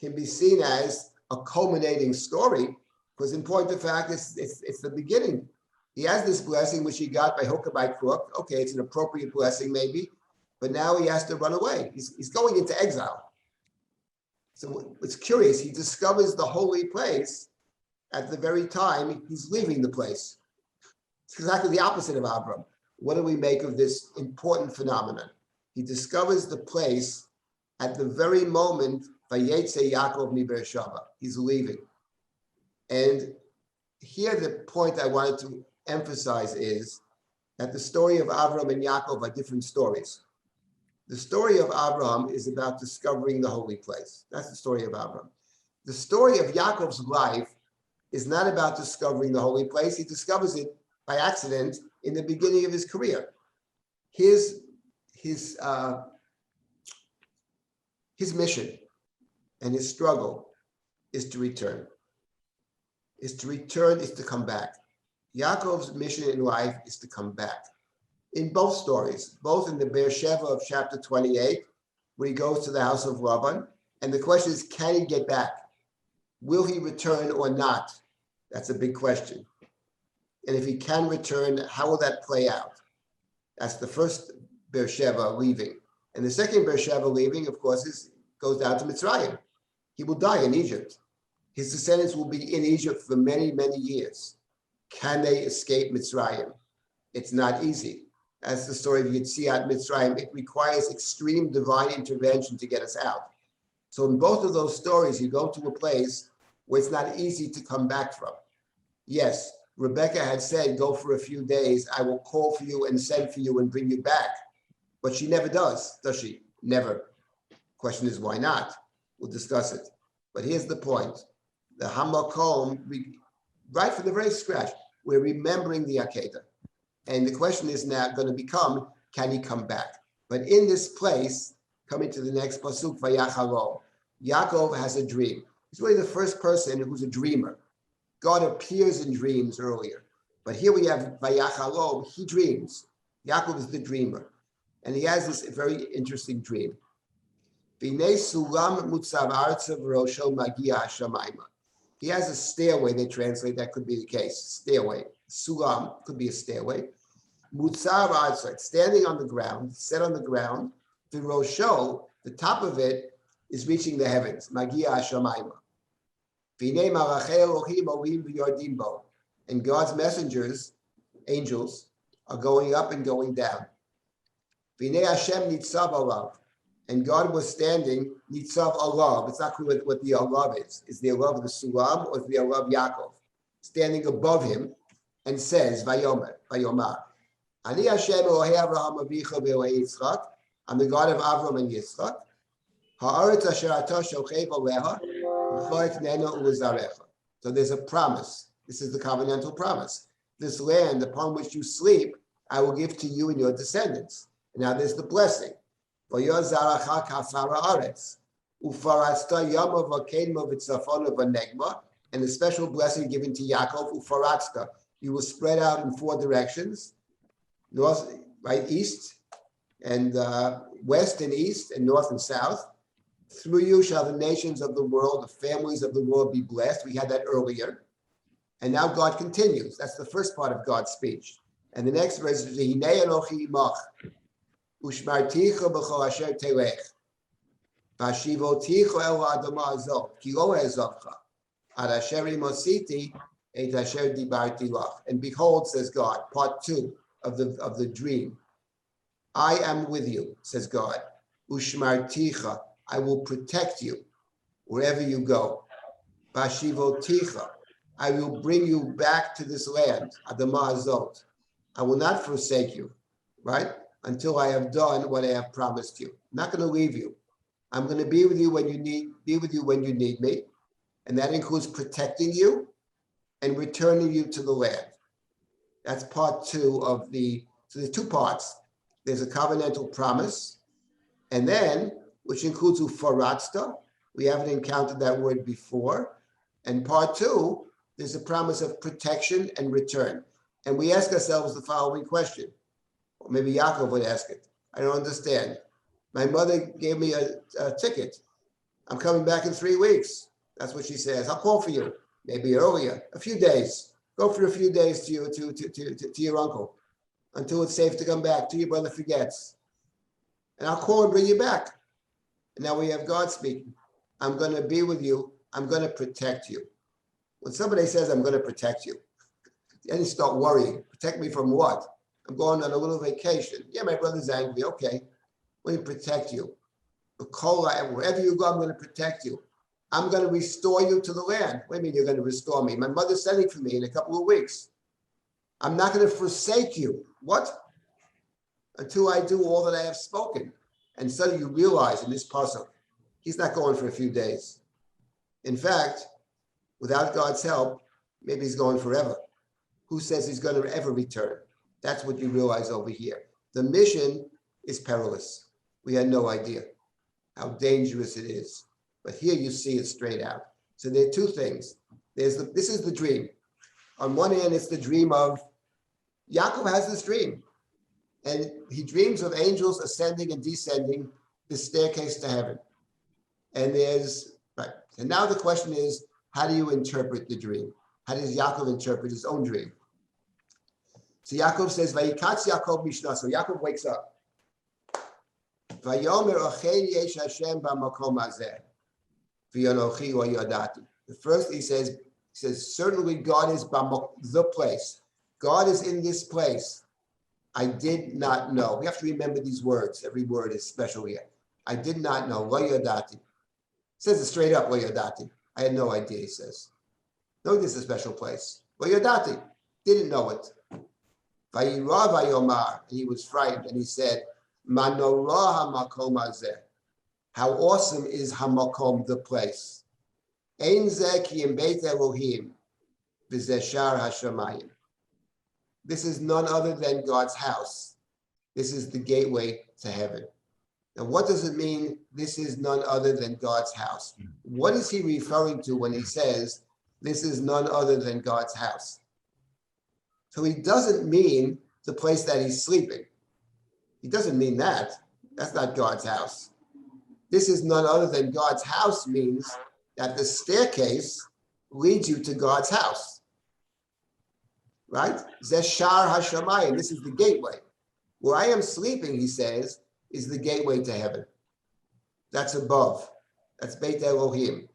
can be seen as a culminating story, because in point of fact, it's the beginning. He has this blessing which he got by hook or by crook. Okay, it's an appropriate blessing maybe, but now he has to run away. He's going into exile. So it's curious, he discovers the holy place at the very time he's leaving the place. It's exactly the opposite of Abram. What do we make of this important phenomenon? He discovers the place at the very moment Vayetze Yaakov mi Beersheba. He's leaving. And here the point I wanted to emphasize is that the story of Avram and Yaakov are different stories. The story of Abraham is about discovering the holy place. That's the story of Abraham. The story of Yaakov's life is not about discovering the holy place. He discovers it by accident in the beginning of his career. His mission and his struggle is to return. Is to come back. Yaakov's mission in life is to come back. In both stories, both in the Beersheba of chapter 28, where he goes to the house of Laban, and the question is, can he get back? Will he return or not? That's a big question. And if he can return, how will that play out? That's the first Beersheba leaving. And the second Beersheba leaving, of course, goes down to Mitzrayim. He will die in Egypt. His descendants will be in Egypt for many, many years. Can they escape Mitzrayim? It's not easy. As the story of Yetziat Mitzrayim, it requires extreme divine intervention to get us out. So in both of those stories, you go to a place where it's not easy to come back from. Yes, Rebecca had said, go for a few days, I will call for you and send for you and bring you back. But she never does she? Never. Question is, why not? We'll discuss it. But here's the point. The Hamakom, right from the very scratch, we're remembering the Akedah. And the question is now going to become, can he come back? But in this place, coming to the next pasuk, Vayachalo, Yaakov has a dream. He's really the first person who's a dreamer. God appears in dreams earlier. But here we have Vayachalo, he dreams. Yaakov is the dreamer. And he has this very interesting dream. He has a stairway, they translate, that could be the case. Stairway. Sulam could be a stairway. Mutzar Arza, standing on the ground, set on the ground. The Rosho, the top of it, is reaching the heavens. Magia Hashamayma. V'nei Malachei Elohim Olim v'Yordim bo. And God's messengers, angels, are going up and going down. V'nei Hashem Nitzav Alav. And God was standing, Nitzav Alav. It's not clear what the Alav is. Is the Alav the Sulam or is the Alav Yaakov? Standing above him and says, Vayomar. Ani Hashem Elohei Avraham Avicha v'Elohei Yitzchak. I'm the God of Avram and Yitzchak. Ha'aretz asher ata shochev aleha v'choet neno u'zarecha. So there's a promise. This is the covenantal promise. This land upon which you sleep, I will give to you and your descendants. And now there's the blessing. V'yozaracha kafara aretz Ufaratzta yamav v'kedma v'tzafona v'negma, and a special blessing given to Yaakov, Ufaratzta. You will spread out in 4 directions, north, right, east, and west and east, and north and south. Through you shall the nations of the world, the families of the world be blessed. We had that earlier. And now God continues. That's the first part of God's speech. And the next verse is, Hinei Anochi imach, ushmarticha b'chol asher telech, v'ashivoticha el ha'adama hazot, ki lo e'ezavcha, ad asher imositi et asher dibarti lach. And behold, says God, part 2 of the dream. I am with you, says God. Ushmarticha, I will protect you wherever you go. Vashivoticha, I will bring you back to this land, Adama Hazot. I will not forsake you, right? Until I have done what I have promised you. I'm not going to leave you. I'm going to be with you when you need me. And that includes protecting you and returning you to the land. That's part 2 of so there's 2 parts. There's a covenantal promise, and then, which includes ufaratzta. We haven't encountered that word before. And part 2, there's a promise of protection and return. And we ask ourselves the following question, or maybe Yaakov would ask it. I don't understand. My mother gave me a ticket. I'm coming back in 3 weeks. That's what she says. I'll call for you, maybe earlier, a few days. Go for a few days to your uncle until it's safe to come back, till your brother forgets. And I'll call and bring you back. And now we have God speaking. I'm going to be with you. I'm going to protect you. When somebody says, I'm going to protect you, then you start worrying. Protect me from what? I'm going on a little vacation. Yeah, my brother's angry. Okay. Let me protect you. Wherever you go, I'm going to protect you. I'm going to restore you to the land. What do you mean you're going to restore me? My mother's sending for me in a couple of weeks. I'm not going to forsake you. What? Until I do all that I have spoken. And so you realize in this puzzle, he's not going for a few days. In fact, without God's help, maybe he's going forever. Who says he's going to ever return? That's what you realize over here. The mission is perilous. We had no idea how dangerous it is. But here you see it straight out. So there are 2 things. This is the dream. On one hand, it's the dream of, Yaakov has this dream. And he dreams of angels ascending and descending the staircase to heaven. And and now the question is, how do you interpret the dream? How does Yaakov interpret his own dream? So Yaakov says, Vayikatz Yaakov Mishna. So Yaakov wakes up. Vayomer Ochein Yesh Hashem b'makom hazeh, v'yonochi lo yadati. The first he says, certainly God is the place. God is in this place. I did not know. We have to remember these words. Every word is special here. I did not know. Lo yadati. Says it straight up, lo yadati. I had no idea, he says. No, this is a special place. Lo yadati. Didn't know it. Vayira vayomar. He was frightened and he said, Manorah hamakom hazeh. How awesome is hamakom, the place. Ein zeh ki im beit Elohim v'zeh shar hashamayim. This is none other than God's house. This is the gateway to heaven. Now, what does it mean, this is none other than God's house? What is he referring to when he says, this is none other than God's house? So he doesn't mean the place that he's sleeping. He doesn't mean that. That's not God's house. This is none other than God's house means that the staircase leads you to God's house. Right? Zeshar Hashamayim. This is the gateway. Where I am sleeping, he says, is the gateway to heaven. That's above. That's Beit Elohim.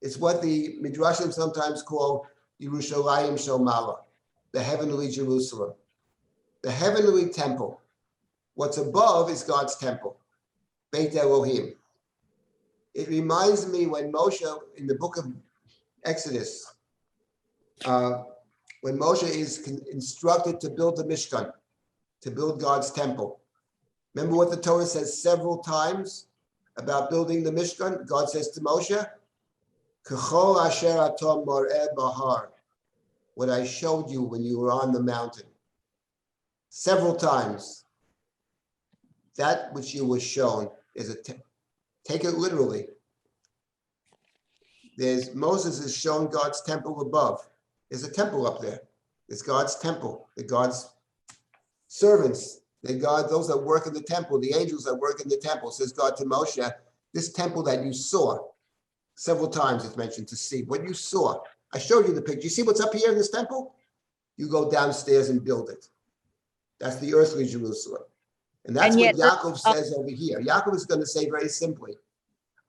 It's what the Midrashim sometimes call Yerushalayim Shel Mala, the heavenly Jerusalem, the heavenly temple. What's above is God's temple, Beit Elohim. It reminds me when Moshe, in the book of Exodus, when Moshe is instructed to build the Mishkan, to build God's temple. Remember what the Torah says several times about building the Mishkan? God says to Moshe, K'chol asher atom mar'eh bahar, what I showed you when you were on the mountain. Several times. That which you were shown is take it literally. Moses is showing God's temple above. There's a temple up there. It's God's temple, the God's servants, those that work in the temple, the angels that work in the temple, says God to Moshe, this temple that you saw, several times it's mentioned to see, what you saw. I showed you the picture. You see what's up here in this temple? You go downstairs and build it. That's the earthly Jerusalem. And that's And what yet- Yaakov says over here. Yaakov is going to say very simply,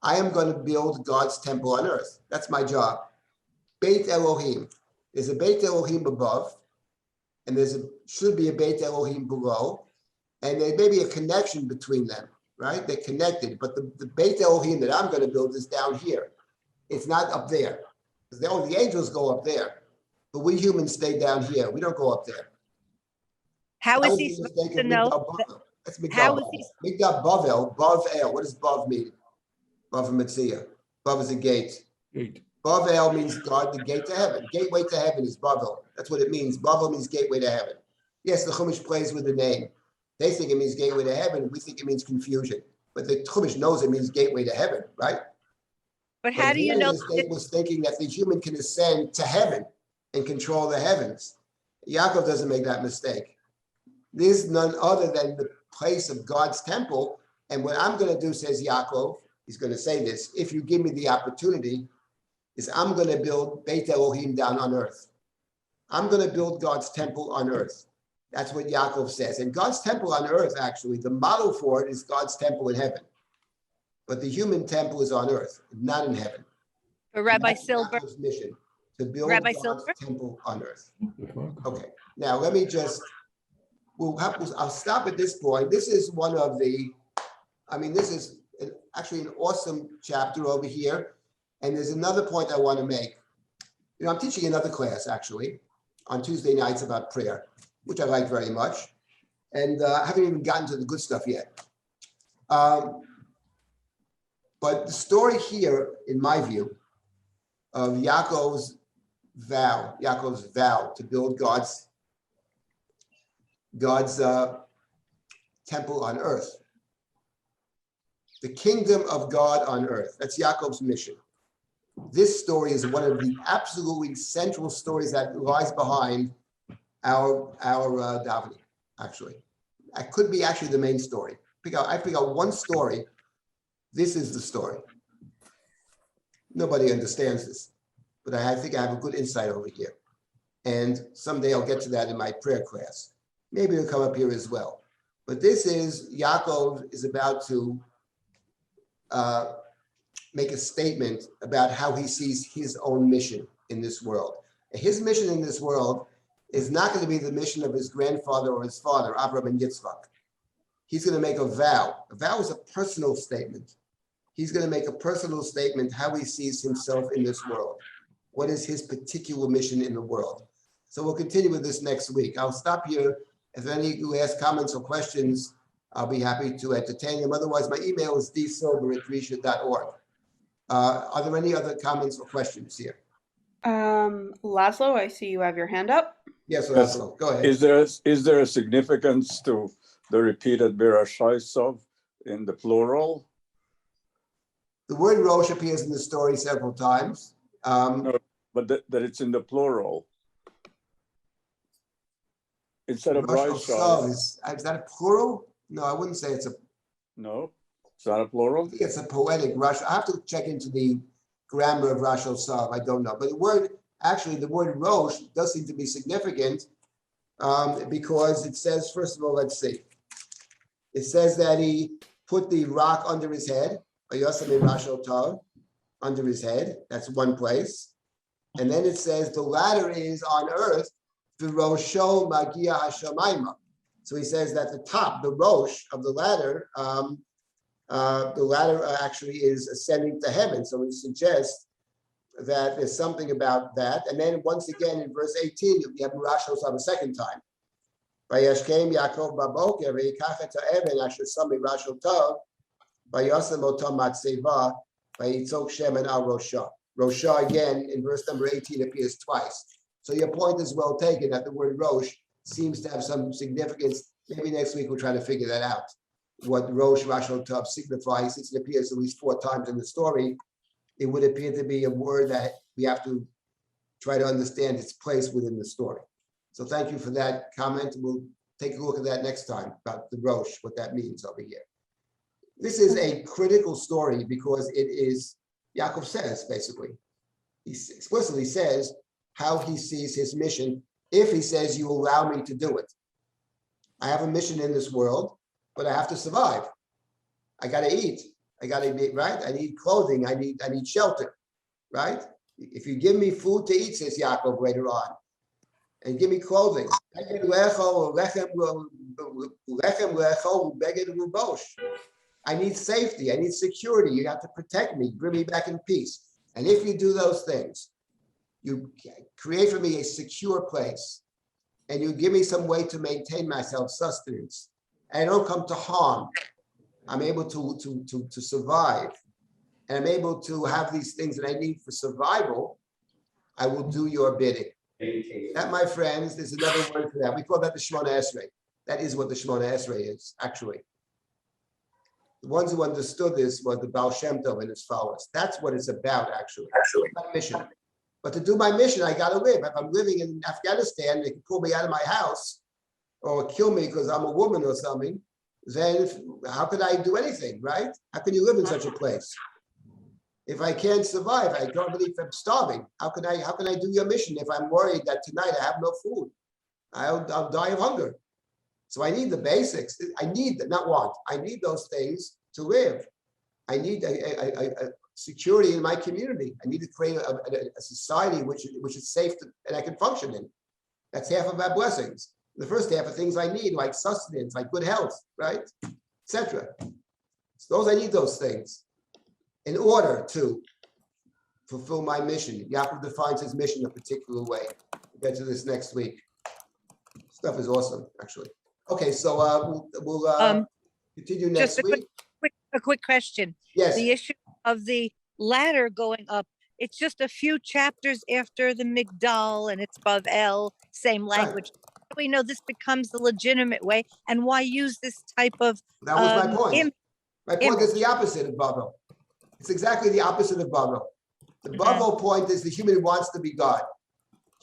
I am going to build God's temple on earth. That's my job. Beit Elohim. There's a Beit Elohim above, and should be a Beit Elohim below, and there may be a connection between them, right? They're connected, but the Beit Elohim that I'm going to build is down here. It's not up there. Because the angels go up there, but we humans stay down here. We don't go up there. How That is was he the supposed mistake to of know? Migdal Bavel. That's How Migdal is he- Bavel. Migdal Bavel, Bavel. What does Bav mean? Bav Metzia. Bav is a gate. Bavel means God, the gate to heaven. Gateway to heaven is Bavel. That's what it means. Bavel means gateway to heaven. Yes, the Chumash plays with the name. They think it means gateway to heaven. We think it means confusion. But the Chumash knows it means gateway to heaven, right? But how do you know? The state was thinking that the human can ascend to heaven and control the heavens. Yaakov doesn't make that mistake. This is none other than the place of God's temple. And what I'm going to do, says Yaakov, he's going to say this, if you give me the opportunity, is I'm going to build Beit Elohim down on earth. I'm going to build God's temple on earth. That's what Yaakov says. And God's temple on earth, actually, the model for it is God's temple in heaven. But the human temple is on earth, not in heaven. For Rabbi That's Silber, Yaakov's mission, to build Rabbi God's Silber? temple on earth. Okay, now let me just, I'll stop at this point. This is one of the, this is actually an awesome chapter over here. And there's another point I want to make. I'm teaching another class, actually, on Tuesday nights about prayer, which I like very much. And I haven't even gotten to the good stuff yet. But the story here, in my view, of Yaakov's vow to build God's temple on earth, the kingdom of God on earth. That's Yaakov's mission. This story is one of the absolutely central stories that lies behind our davening, actually. That could be actually the main story. I pick out one story. This is the story. Nobody understands this, but I think I have a good insight over here. And someday I'll get to that in my prayer class. Maybe it'll come up here as well. But this is, Yaakov is about to make a statement about how he sees his own mission in this world. His mission in this world is not going to be the mission of his grandfather or his father, Abraham and Yitzhak. He's going to make a vow. A vow is a personal statement. He's going to make a personal statement how he sees himself in this world. What is his particular mission in the world? So we'll continue with this next week. I'll stop here. If any who ask comments or questions, I'll be happy to entertain them. Otherwise, my email is dsilber@risha.org. Are there any other comments or questions here? Laszlo, I see you have your hand up. Yes, Laszlo, go ahead. Is there a significance to the repeated Bereshit in the plural? The word Rosh appears in the story several times. No, but that it's in the plural. Instead of Rosh Rishai. is that a plural? No, I wouldn't say it's a. No, it's not a plural. I think it's a poetic Rosh. I have to check into the grammar of Rosh Hashanah. I don't know, but the word Rosh does seem to be significant because it says, first of all, let's see. It says that he put the rock under his head, under his head. That's one place. And then it says the ladder is on earth, v'rosho magia hashamayma. So he says that the top, the rosh of the ladder actually is ascending to heaven. So he suggests that there's something about that. And then once again in verse 18, you have Rosh Hashanah a second time. Vayashkem Yaakov baboker v'yikach et ha'even asher sami Rosh Hashanah vayasem otam matzeva vayitzok shemen al rosha. Rosha again in verse number 18 appears twice. So your point is well taken that the word Rosh seems to have some significance. Maybe next week we'll try to figure that out. What Rosh Hashanah signifies, since it appears at least 4 times in the story. it would appear to be a word that we have to try to understand its place within the story. So thank you for that comment. We'll take a look at that next time about the Rosh, what that means over here. This is a critical story because it is, Yaakov says, basically, he explicitly says how he sees his mission if he says, you allow me to do it. I have a mission in this world, but I have to survive. I got to eat. I got to be, right? I need clothing. I need shelter, right? If you give me food to eat, says Yaakov later on, and give me clothing, I need safety. I need security. You have to protect me, bring me back in peace. And if you do those things, you create for me a secure place, and you give me some way to maintain myself, sustenance, and I don't come to harm. I'm able to survive, and I'm able to have these things that I need for survival. I will do your bidding. That, my friends, there's another word for that. We call that the Shemona Esrei. That is what the Shemona Esrei is, actually. The ones who understood this were the Baal Shem Tov and his followers. That's what it's about, actually. My mission. But to do my mission, I got to live. If I'm living in Afghanistan, they can pull me out of my house or kill me because I'm a woman or something, then how could I do anything, right? How can you live in such a place? If I can't survive, I can't believe I'm starving. How can I do your mission if I'm worried that tonight I have no food? I'll die of hunger. So I need the basics. I need, not want, I need those things to live. I need a security in my community. I need to create a society which is safe and I can function in. That's half of our blessings. The first half of things I need, like sustenance, like good health, right, etc. So I need those things in order to fulfill my mission. Yaakov defines his mission a particular way. We'll get to this next week. Stuff is awesome, actually. Okay, so we'll continue next week. A quick question. Yes. The issue of the ladder going up, it's just a few chapters after the Migdal and it's Bavel, same language. Right. We know this becomes the legitimate way, and why use this type of that was my point. My point is the opposite of Bavel. It's exactly the opposite of Bavel. The Bavel point is the human wants to be God.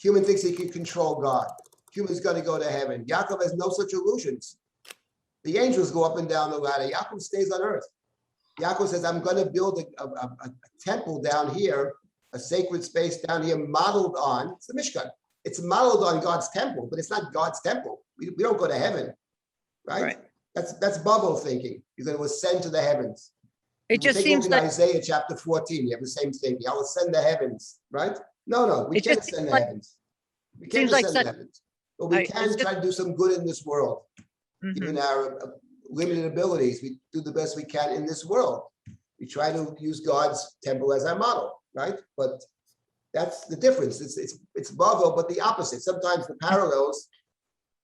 Human thinks he can control God. Human's going to go to heaven. Yaakov has no such illusions. The angels go up and down the ladder. Yaakov stays on earth. Yaakov says, I'm going to build a temple down here, a sacred space down here modeled on, it's the Mishkan. It's modeled on God's temple, but it's not God's temple. We don't go to heaven, right? That's Bavel thinking. You're going to ascend to the heavens. It just seems like Isaiah chapter 14, you have the same thing. I will ascend the heavens, right? No, we can't ascend the heavens. We can't ascend the heavens. But we can try to do some good in this world. Given our limited abilities, we do the best we can in this world. We try to use God's temple as our model, right? But that's the difference. It's Bavel, but the opposite. Sometimes the parallels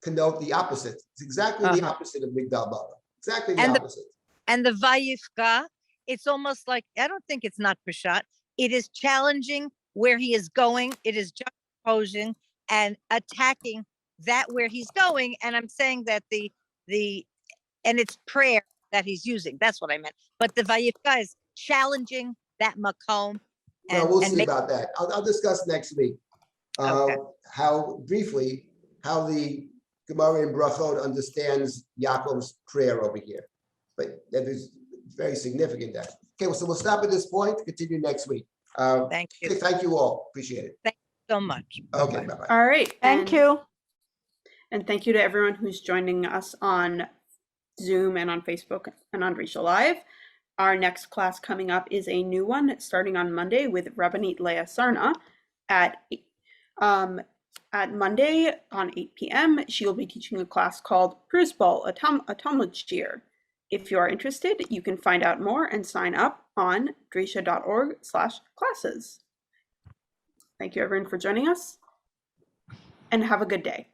connote the opposite. It's exactly the opposite of Migdal Bavel. Exactly the opposite. And the Vayifka, it's almost like, I don't think it's not Peshat. It is challenging where he is going. It is juxtaposing and attacking that where he's going. And I'm saying that and it's prayer that he's using. That's what I meant. But the Vayifka is challenging that makom. No, we'll see about that. I'll discuss next week how the Gemara in Brachot understands Yaakov's prayer over here. But that is very significant. That. Okay, well, so we'll stop at this point. Continue next week. Thank you. Thank you all. Appreciate it. Thank you so much. Okay, bye-bye. All right. Thank you. And thank you to everyone who's joining us on Zoom and on Facebook and on Risha Live. Our next class coming up is a new one starting on Monday with Rabbanit Leah Sarna at Monday on 8 p.m. She will be teaching a class called Prusbal, a Talmud Shir. If you are interested, you can find out more and sign up on drisha.org/classes. Thank you everyone for joining us and have a good day.